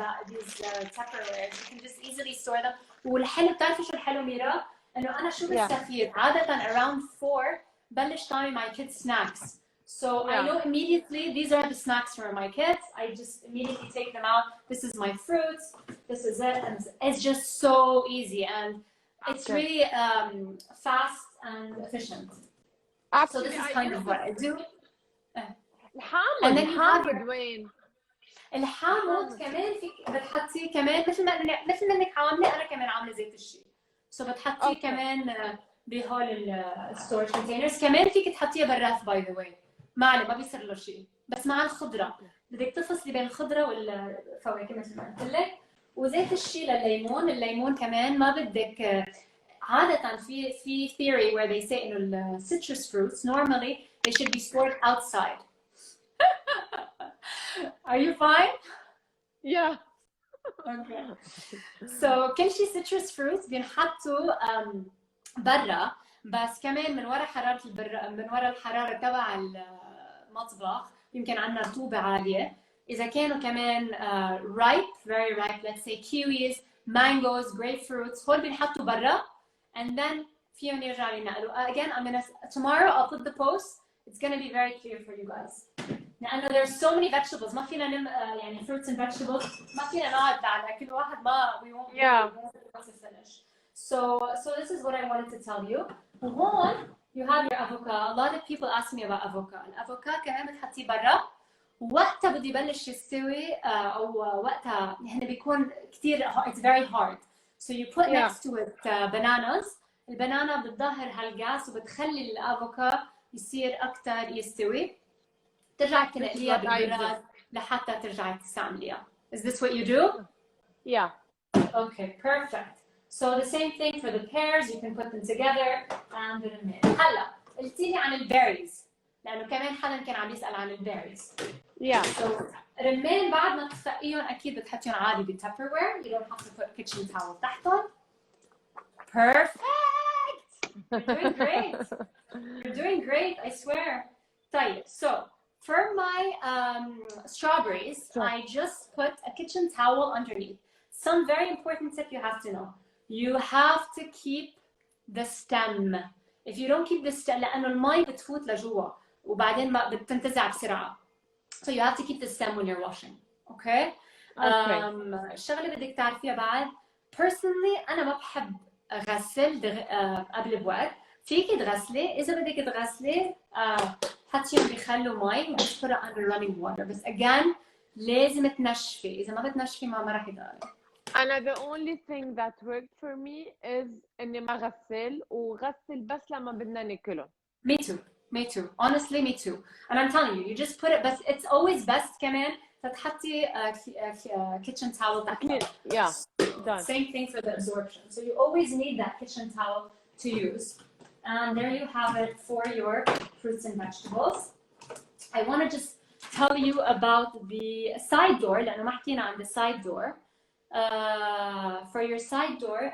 Tupperwares, you can just easily store them. والحلو، بتعرفي شو الحلو ميرا؟ انه انا شو بستفيد عادة around 4 بلش طعمي my kids snacks. So I know immediately these are the snacks for my kids. I just immediately take them out. This is my fruits. This is it, and it's just so easy, and it's really fast and efficient. So this is kind of what I do. الحامض وين؟ الحامض كمان فيك بتحطيه كمان مثل ما انك عامله، انا كمان عامله زيت الشي. سو بتحطيه كمان بهول الستورج كونتينرز. كمان فيك تحطيه بالرف باي ذا واي، ما بيصير له شيء، بس مع الخضره بدك تفصلي بين الخضره والفواكه مثل ما قلت لك. وزيت الشي للليمون، الليمون كمان ما بدك. عادة في theory where they say إنه citrus fruits normally they should be stored outside. Are you fine? Yeah. Okay. So كل شيء citrus fruits بينحطوا برا، بس كمان من وراء حرارة من وراء الحرارة تبع المطبخ يمكن عندنا رطوبة عالية. إذا كانوا كمان ripe, very ripe, let's say kiwis, mangoes, grapefruits، هول بينحطوا برا and then فيهم يرجعوا ينقلوا. Again, tomorrow I'll put the post. It's gonna be very clear for you guys. لأنه there's so many vegetables، ما فينا يعني fruits and vegetables ما فينا نقعد على كل واحد، ما we won't be able to finish. So this is what I wanted to tell you. وهون you have your avocado. A lot of people ask me about avocado. الافوكادو كمان بتحطيه برا، وقتها بده يبلش يستوي او وقتها يعني بيكون كثير it's very hard. So you put next to it bananas. البنانا بتظهر هالغاز وبتخلي الافوكادو يصير اكثر يستوي. ترجعي تنقليها بالبراد لحتى ترجعي تستعمليها. Is this what you do? Yeah. Okay, perfect. So the same thing for the pears, you can put them together and the الرمان. هلا قلتي لي عن البيريز، لأنه كمان حدا كان عم يسأل عن البيريز. Yeah. So الرمان بعد ما تفقيهم أكيد بتحطيهم عادي بالتupperware. You don't have to put kitchen towel تحتهم. Perfect. You're doing great. You're doing great, I swear. طيب, so for my strawberries, I just put a kitchen towel underneath. Some very important tip you have to know. You have to keep the stem. If you don't keep the stem, لأنه المي بتفوت لجوا وبعدين ما بتنتزع بسرعة. So you have to keep the stem when you're washing. Okay? الشغلة اللي بدك تعرفيها بعد. Personally, أنا ما بحب أغسل قبل بوقت. فيكي تغسلي، إذا بدك تغسلي حطيهم بخل ومي وبس put it under running water. بس again لازم تنشفي، إذا ما بتنشفي ما راح يضل. أنا the only thing that worked for me is إني ما غسل وغسل بس لما بدنا ناكله. Me too. Honestly, me too. And I'm telling you, you just put it. But it's always best كمان تحطي kitchen towel تحتها. Yeah. Done. Same thing for the absorption. So you always need that kitchen towel to use. And there you have it for your fruits and vegetables. I want to just tell you about the side door. لأنه ما حكينا عن the side door. For your side door.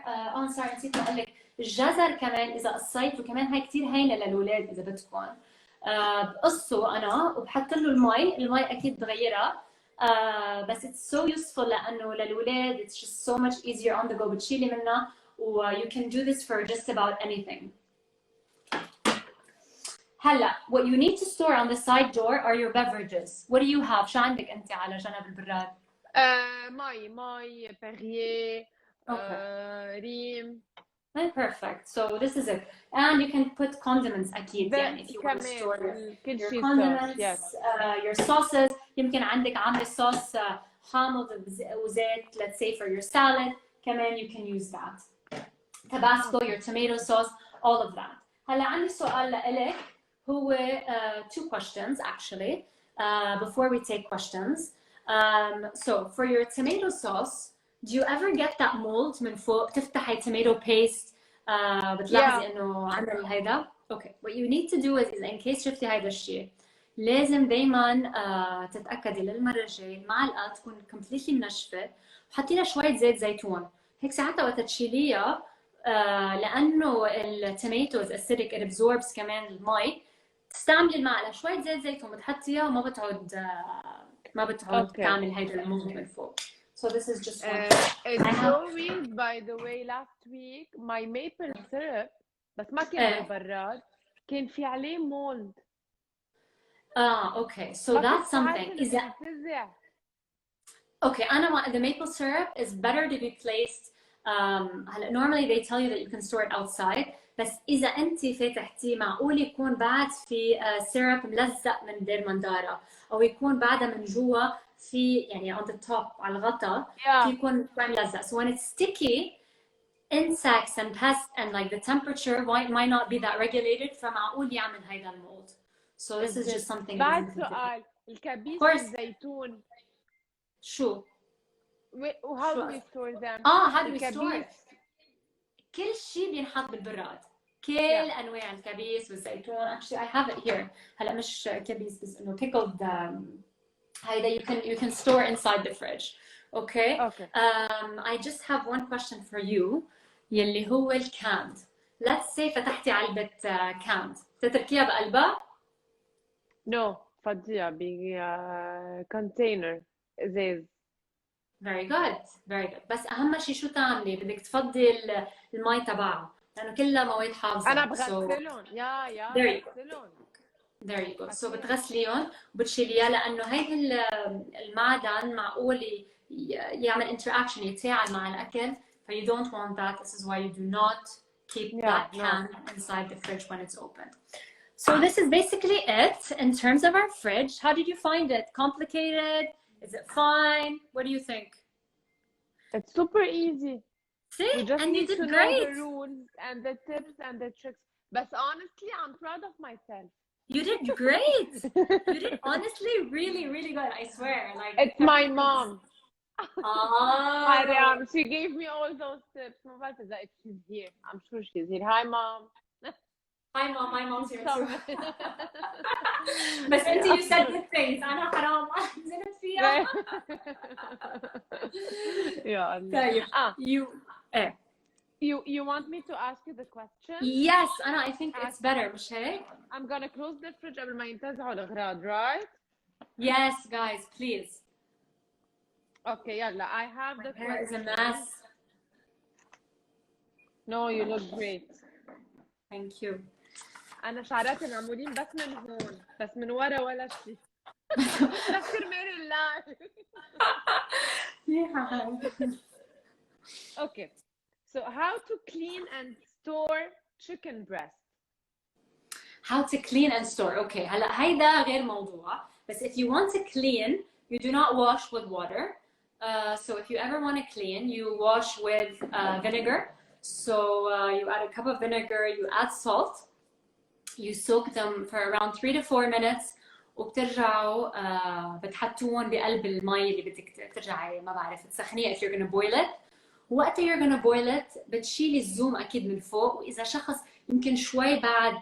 sorry نسيت أقول لك الجزر كمان إذا قصيته كمان هاي كتير هينة للأولاد إذا بدكم. بقصه أنا وبحط له المي أكيد بغيرها. بس it's so useful لأنه للأولاد it's just so much easier on the go. بتشيلي منها و you can do this for just about anything. هلا what you need to store on the side door are your beverages. What do you have? شو عندك أنت على جنب البراد؟ مي بارييه ريم. Perfect. So this is it. And you can put condiments أكيد يعني if you want to كمان store كل your شيء condiments, sauce. Yes. your sauces. يمكن عندك عاملة صوص حامض وزيت, let's say for your salad. كمان you can use that. Tabasco, your tomato sauce, all of that. هلا عندي سؤال لإلك هو two questions actually before we take questions. So for your tomato sauce, do you ever get that mold من فوق تفتحي tomato paste بتلاحظي انه عمل هيدا؟ Okay, what you need to do is in case شفتي هيدا الشيء لازم دايما تتأكدي للمرة الجاية المعلقة تكون completely منشفة وحطي لها شوية زيت زيتون. هيك ساعتها وقت تشيليها لانه التوميتوز acidic it absorbs كمان المي تستعملي المعلقه شويه زيت زيتون بتحطيها وما بتعود تعمل هيدا الموضوع من فوق. So this is just one. It's so weird by the way. Last week my maple syrup بس ما كان بالبراد كان في عليه mold. Okay, so that's something. Is that okay? The maple syrup is better to be placed. Normally they tell you that you can store it outside, بس إذا أنت فتحتي معقول يكون بعد في syrup ملزق من دير مندارة أو يكون بعدها من جوا في يعني on the top على الغطا في يكون ملزق. So when it's sticky, insects and pests and like the temperature might not be that regulated فمعقول يعمل هيدا المولد. So this is just something. بعد سؤال الكبيس والزيتون شو؟ How do we store them? how do we store it? كل شيء بينحط بالبراد. كل انواع الكبيس والزيتون. Actually I have it here. هلا مش كبيس بس انه pickled هيدا you can store inside the fridge. Okay? I just have one question for you يلي هو الكاند. Let's say فتحتي علبة كاند. تتركيها بقلبها؟ No, فضيها container ازاز. Very good, very good. بس أهم شيء شو تعملي؟ بدك تفضي المي تبعها لأنه كلها مواد حافظة. أنا بغسلهم. بغسلهم. There you go. So بتغسليهم وبتشيليها لأنه هيدا المعدن معقول يعمل interaction يتفاعل مع الأكل. So you don't want that. This is why you do not keep that can inside the fridge when it's open. So this is basically it in terms of our fridge. How did you find it? Complicated? Is it fine? What do you think? It's super easy. See? You just and need you did to great. know the rules and the tips and the tricks. But honestly, I'm proud of myself. You did great. You did honestly really, really good. I swear. Like it's my mom. Oh. She gave me all those tips. If she's here, I'm sure she's here. Hi, mom. Hi, mom. My mom's here too. But since you said good things, أنا حرام أنزلت فيها. You want me to ask you the question? Yes, I think it's better, مش هيك? I'm gonna close the fridge قبل ما ينتزعوا الأغراض, right? Yes, guys, please. Okay, يلا. I have the hair question. is a mess. No, you look great. Thank you. أنا شعراتي معمولين بس من هون، بس من ورا ولا شيء. بس كرمال الله. Okay. So how to clean and store chicken breast? How to clean and store. Okay. هلا هيدا غير موضوع. بس if you want to clean, you do not wash with water. So if you ever want to clean, you wash with vinegar. So you add a cup of vinegar, you add salt, you soak them for around 3 to 4 minutes وبترجعوا بتحطوهم بقلب المي اللي بدك ترجعي ما بعرف تسخنيه if you're gonna boil it. وقت you're gonna boil it بتشيلي الزوم اكيد من فوق. واذا شخص يمكن شوي بعد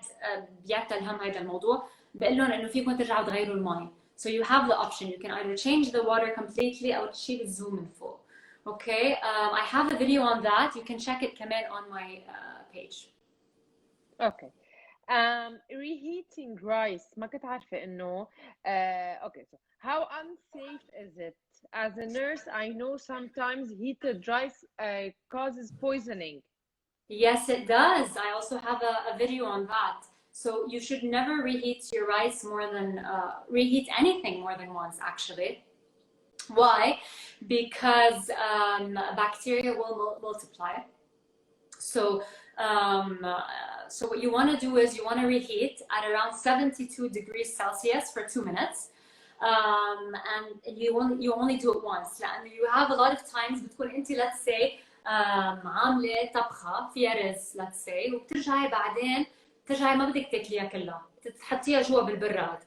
بيعتل هم هذا الموضوع بقول لهم انه فيكم ترجعوا تغيروا المي. So you have the option. You can either change the water completely أو تشيل الزوم من فوق. Okay, I have a video on that. You can check it كمان on my page. Okay. Reheating rice. ما كنت عارفة إنه okay. So how unsafe is it? As a nurse, I know sometimes heated rice causes poisoning. Yes, it does. I also have a video on that. So you should never reheat your rice more than reheat anything more than once actually. Why? Because bacteria will multiply. So So what you want to do is you want to reheat at around 72 degrees Celsius for 2 minutes. And you only do it once لأنه you have a lot of times بتكون أنت let's say عاملة طبخة فيها رز let's say وبترجعي بعدين بترجعي ما بدك تاكليها كلها تحطيها جوا بالبراد.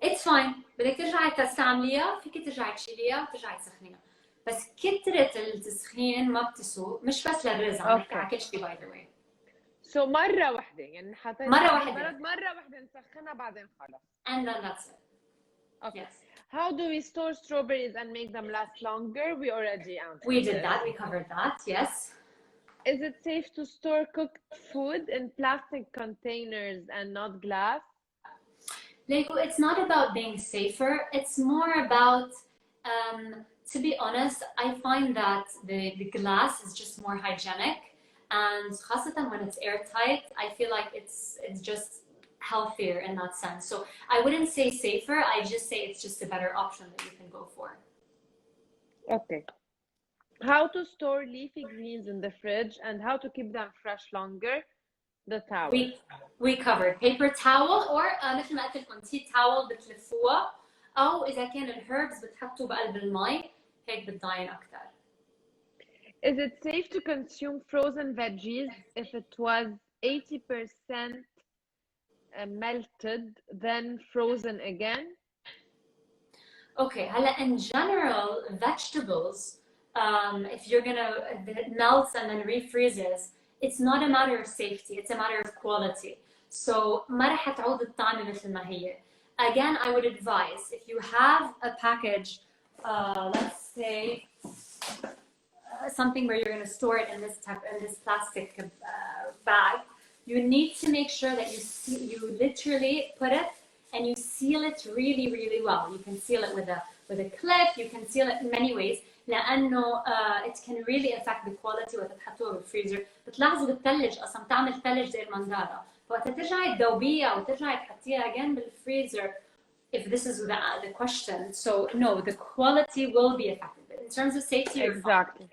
It's fine. بدك ترجعي تستعمليها فيك ترجعي تشيليها وترجعي تسخنيها. بس كترة التسخين ما بتسوق مش بس للرز عم نحكي على كل شيء by the way. So مرة واحدة يعني حطيت مرة واحدة. مرة واحدة نسخنها بعدين خلاص. And then that's it. Okay. Yes. How do we store strawberries and make them last longer? We already answered. We did that. We covered that. Yes. Is it safe to store cooked food in plastic containers and not glass? Like, it's not about being safer. It's more about, to be honest, I find that the glass is just more hygienic. And خاصة when it's airtight, I feel like it's just healthier in that sense. So I wouldn't say safer. I just say it's just a better option that you can go for. Okay. How to store leafy greens in the fridge and how to keep them fresh longer? The towel. We covered paper towel or مثل ما قلت لكم tea towel بتلفوها أو إذا كان الherbs بتحطوا بقلب المي هيك بتضاين أكتر. Is it safe to consume frozen veggies if it was 80% melted then frozen again? Okay, هلا in general vegetables if you're gonna it melts and then refreezes, it's not a matter of safety, it's a matter of quality. So ما رح تعود الطعم مثل ما هي. Again, I would advise if you have a package, let's say something where you're going to store it in this plastic bag, you need to make sure that you literally put it and you seal it really, really well. You can seal it with a clip. You can seal it in many ways. لأنه it can really affect the quality وقت تحطوها بالفريزر. بتلاحظوا بالثلج أصلا تعمل ثلج زي المنظرة. وقت ترجعي تذوبيها وترجعي تحطيها again بالفريزر. If this is the question, so no, the quality will be affected. But in terms of safety, exactly.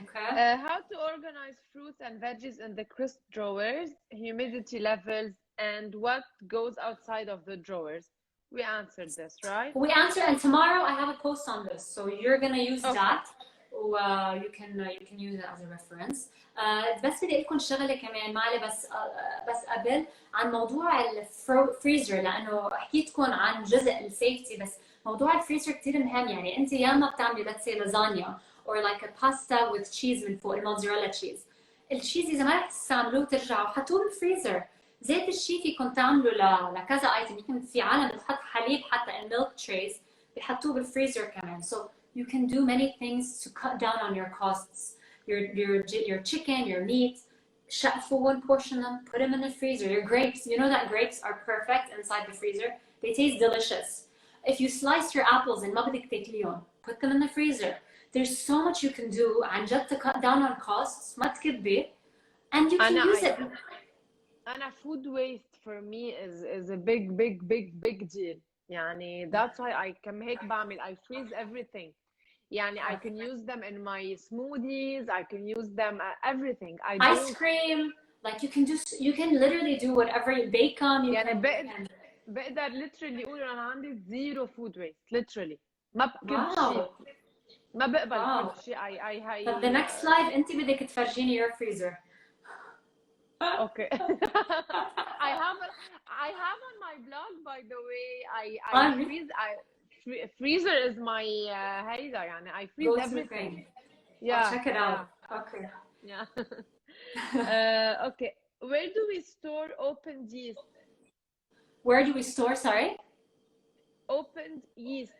Okay. How to organize fruits and veggies in the crisp drawers, humidity levels, and what goes outside of the drawers. We answered this, right? We answered, and tomorrow I have a post on this, so you're gonna use that. You can use it as a reference. بس بدي لكم شغله كمان معلي بس قبل عن موضوع الفريزر لانه حكيتكم عن جزء السيفتي بس موضوع الفريزر كثير مهم يعني انت ياما بتعملي let's say lasagna or like a pasta with cheese من فوق الموتزاريلا تشيز. التشيز اذا ما رح تستعملوه ترجعوا حطوه بالفريزر. زيت الشيء فيكم تعملوا لكذا ايتم يمكن في عالم بتحط حليب حتى in milk trays بيحطوه بالفريزر كمان. So you can do many things to cut down on your costs. Your chicken, your meat, for one portion them, put them in the freezer. Your grapes, you know that grapes are perfect inside the freezer. They taste delicious. If you slice your apples and ما بدك تاكليهم, put them in the freezer. There's so much you can do عن جد to cut down on costs. ما تكبي, and you can use it. أنا food waste for me is a big deal. يعني that's why I كم هيك بعمل I freeze everything. يعني I can use them in my smoothies. I can use them everything. Ice cream, like you can literally do whatever you bake them. يعني بقدر literally أقول أنا عندي zero food waste literally. ما بكل شيء. ما بقبل كل شيء. But the next slide أنت بدك تفرجيني your freezer. Okay. I have on my blog, by the way. Freezer is my هيدا يعني I freeze everything. Yeah. I'll check it out. Okay. Yeah. Okay. Where do we store opened yeast? Where do we store? Sorry. Opened yeast.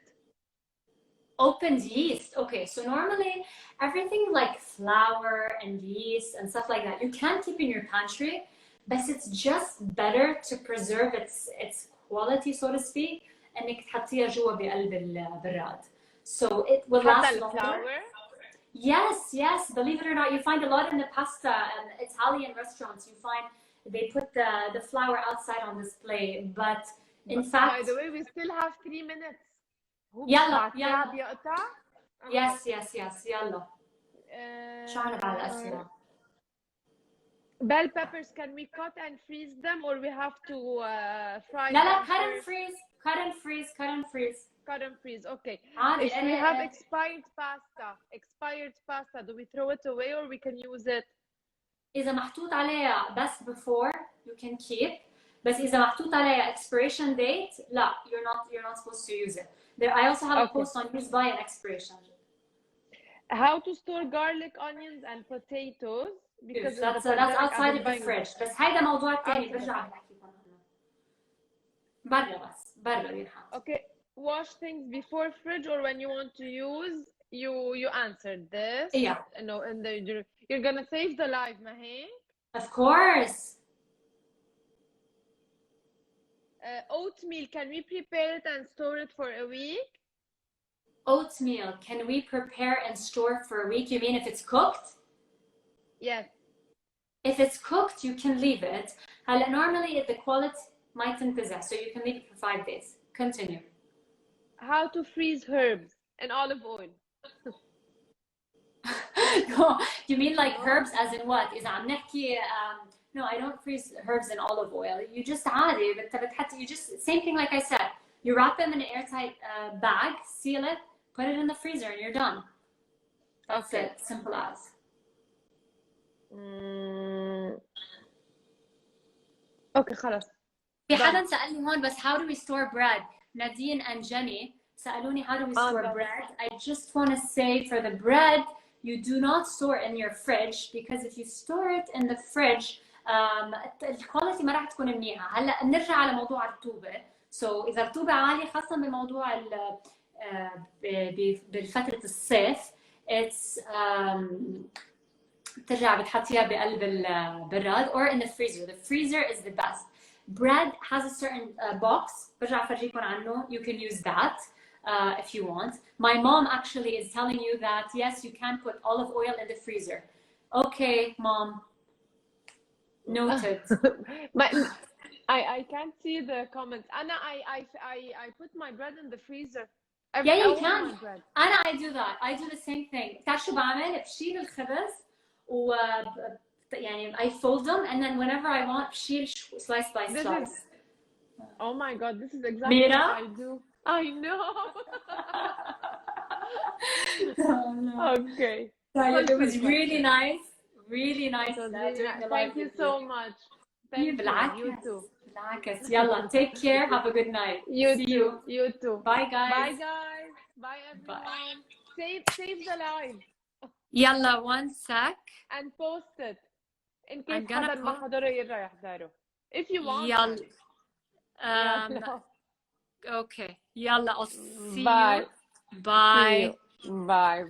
Opened yeast. Okay. So normally everything like flour and yeast and stuff like that you can keep in your pantry, but it's just better to preserve its quality, so to speak. انك تحطيها جوا بقلب البراد. So it will last longer. Yes, believe it or not, you find a lot in the pasta and Italian restaurants. You find they put the flour outside on display, but in fact. By the way, we still have 3 minutes. يلا. Yes. يلا. شو عنا بعد الأسئلة؟ Bell peppers, can we cut and freeze them or we have to fry لا them cut and first? freeze, cut and freeze, cut and freeze. Cut and freeze. Okay. عادي. If we have expired pasta, do we throw it away or we can use it? إذا محطوط عليها بس before you can keep. بس إذا محطوط عليها expiration date لا, you're not supposed to use it. There, I also have a post on use by an expiration. How to store garlic, onions and potatoes because that's outside of the fridge. بس هيدا موضوع تاني برجع بحكيكم عنه. برا بس برا بينحط. Okay. Wash things before fridge or when you want to use. You answered this. Yeah. No, and you're gonna save the life, Mahe. Of course. Oatmeal, can we prepare it and store it for a week? Oatmeal, can we prepare and store for a week? You mean if it's cooked? Yes. If it's cooked, you can leave it. Normally the quality might possess, so you can leave it for 5 days. Continue. How to freeze herbs in olive oil? You mean like herbs as in what? إذا عم نحكي no, I don't freeze herbs in olive oil. You just عادي you just same thing like I said. You wrap them in an airtight bag, seal it, put it in the freezer, and you're done. That's it. Simple as. Okay, خلاص. في حدا سألني هون بس how do we store bread? Nadine and Jenny سألوني how do we store bread? I just want to say for the bread, you do not store in your fridge because if you store it in the fridge, الكواليتي ما راح تكون منيحة. هلا نرجع على موضوع الرطوبة. So إذا الرطوبة عالية خاصة بموضوع بفترة الصيف, it's ترجع بتحطيها بقلب البراد or in the freezer. The freezer is the best. Bread has a certain box. برجع أفرجيكم عنه. You can use that if you want. My mom actually is telling you that yes, you can put olive oil in the freezer. Okay, mom. Noted. I can't see the comments. Anna, I put my bread in the freezer. Yeah, you can. Anna, I do that. I do the same thing. بتعرف شو بعمل؟ بشيل الخبز و يعني I fold them and then whenever I want بشيل slice by slice. Oh my God, this is exactly Mira? what I do. I know. Oh, no. Okay. It was really nice. Really nice. Thank you so much. Thank you. You too. بالعكس. يلا, take care. Have a good night. You See too. you. You too. Bye guys. Bye guys. Bye everyone. Save the live. يلا, one sec. And post it. In I'm case gonna حدا ما حضره يرجع يحضره. If you want. يلا. Okay. يلا, I'll see Bye. you. Bye. See you. Bye.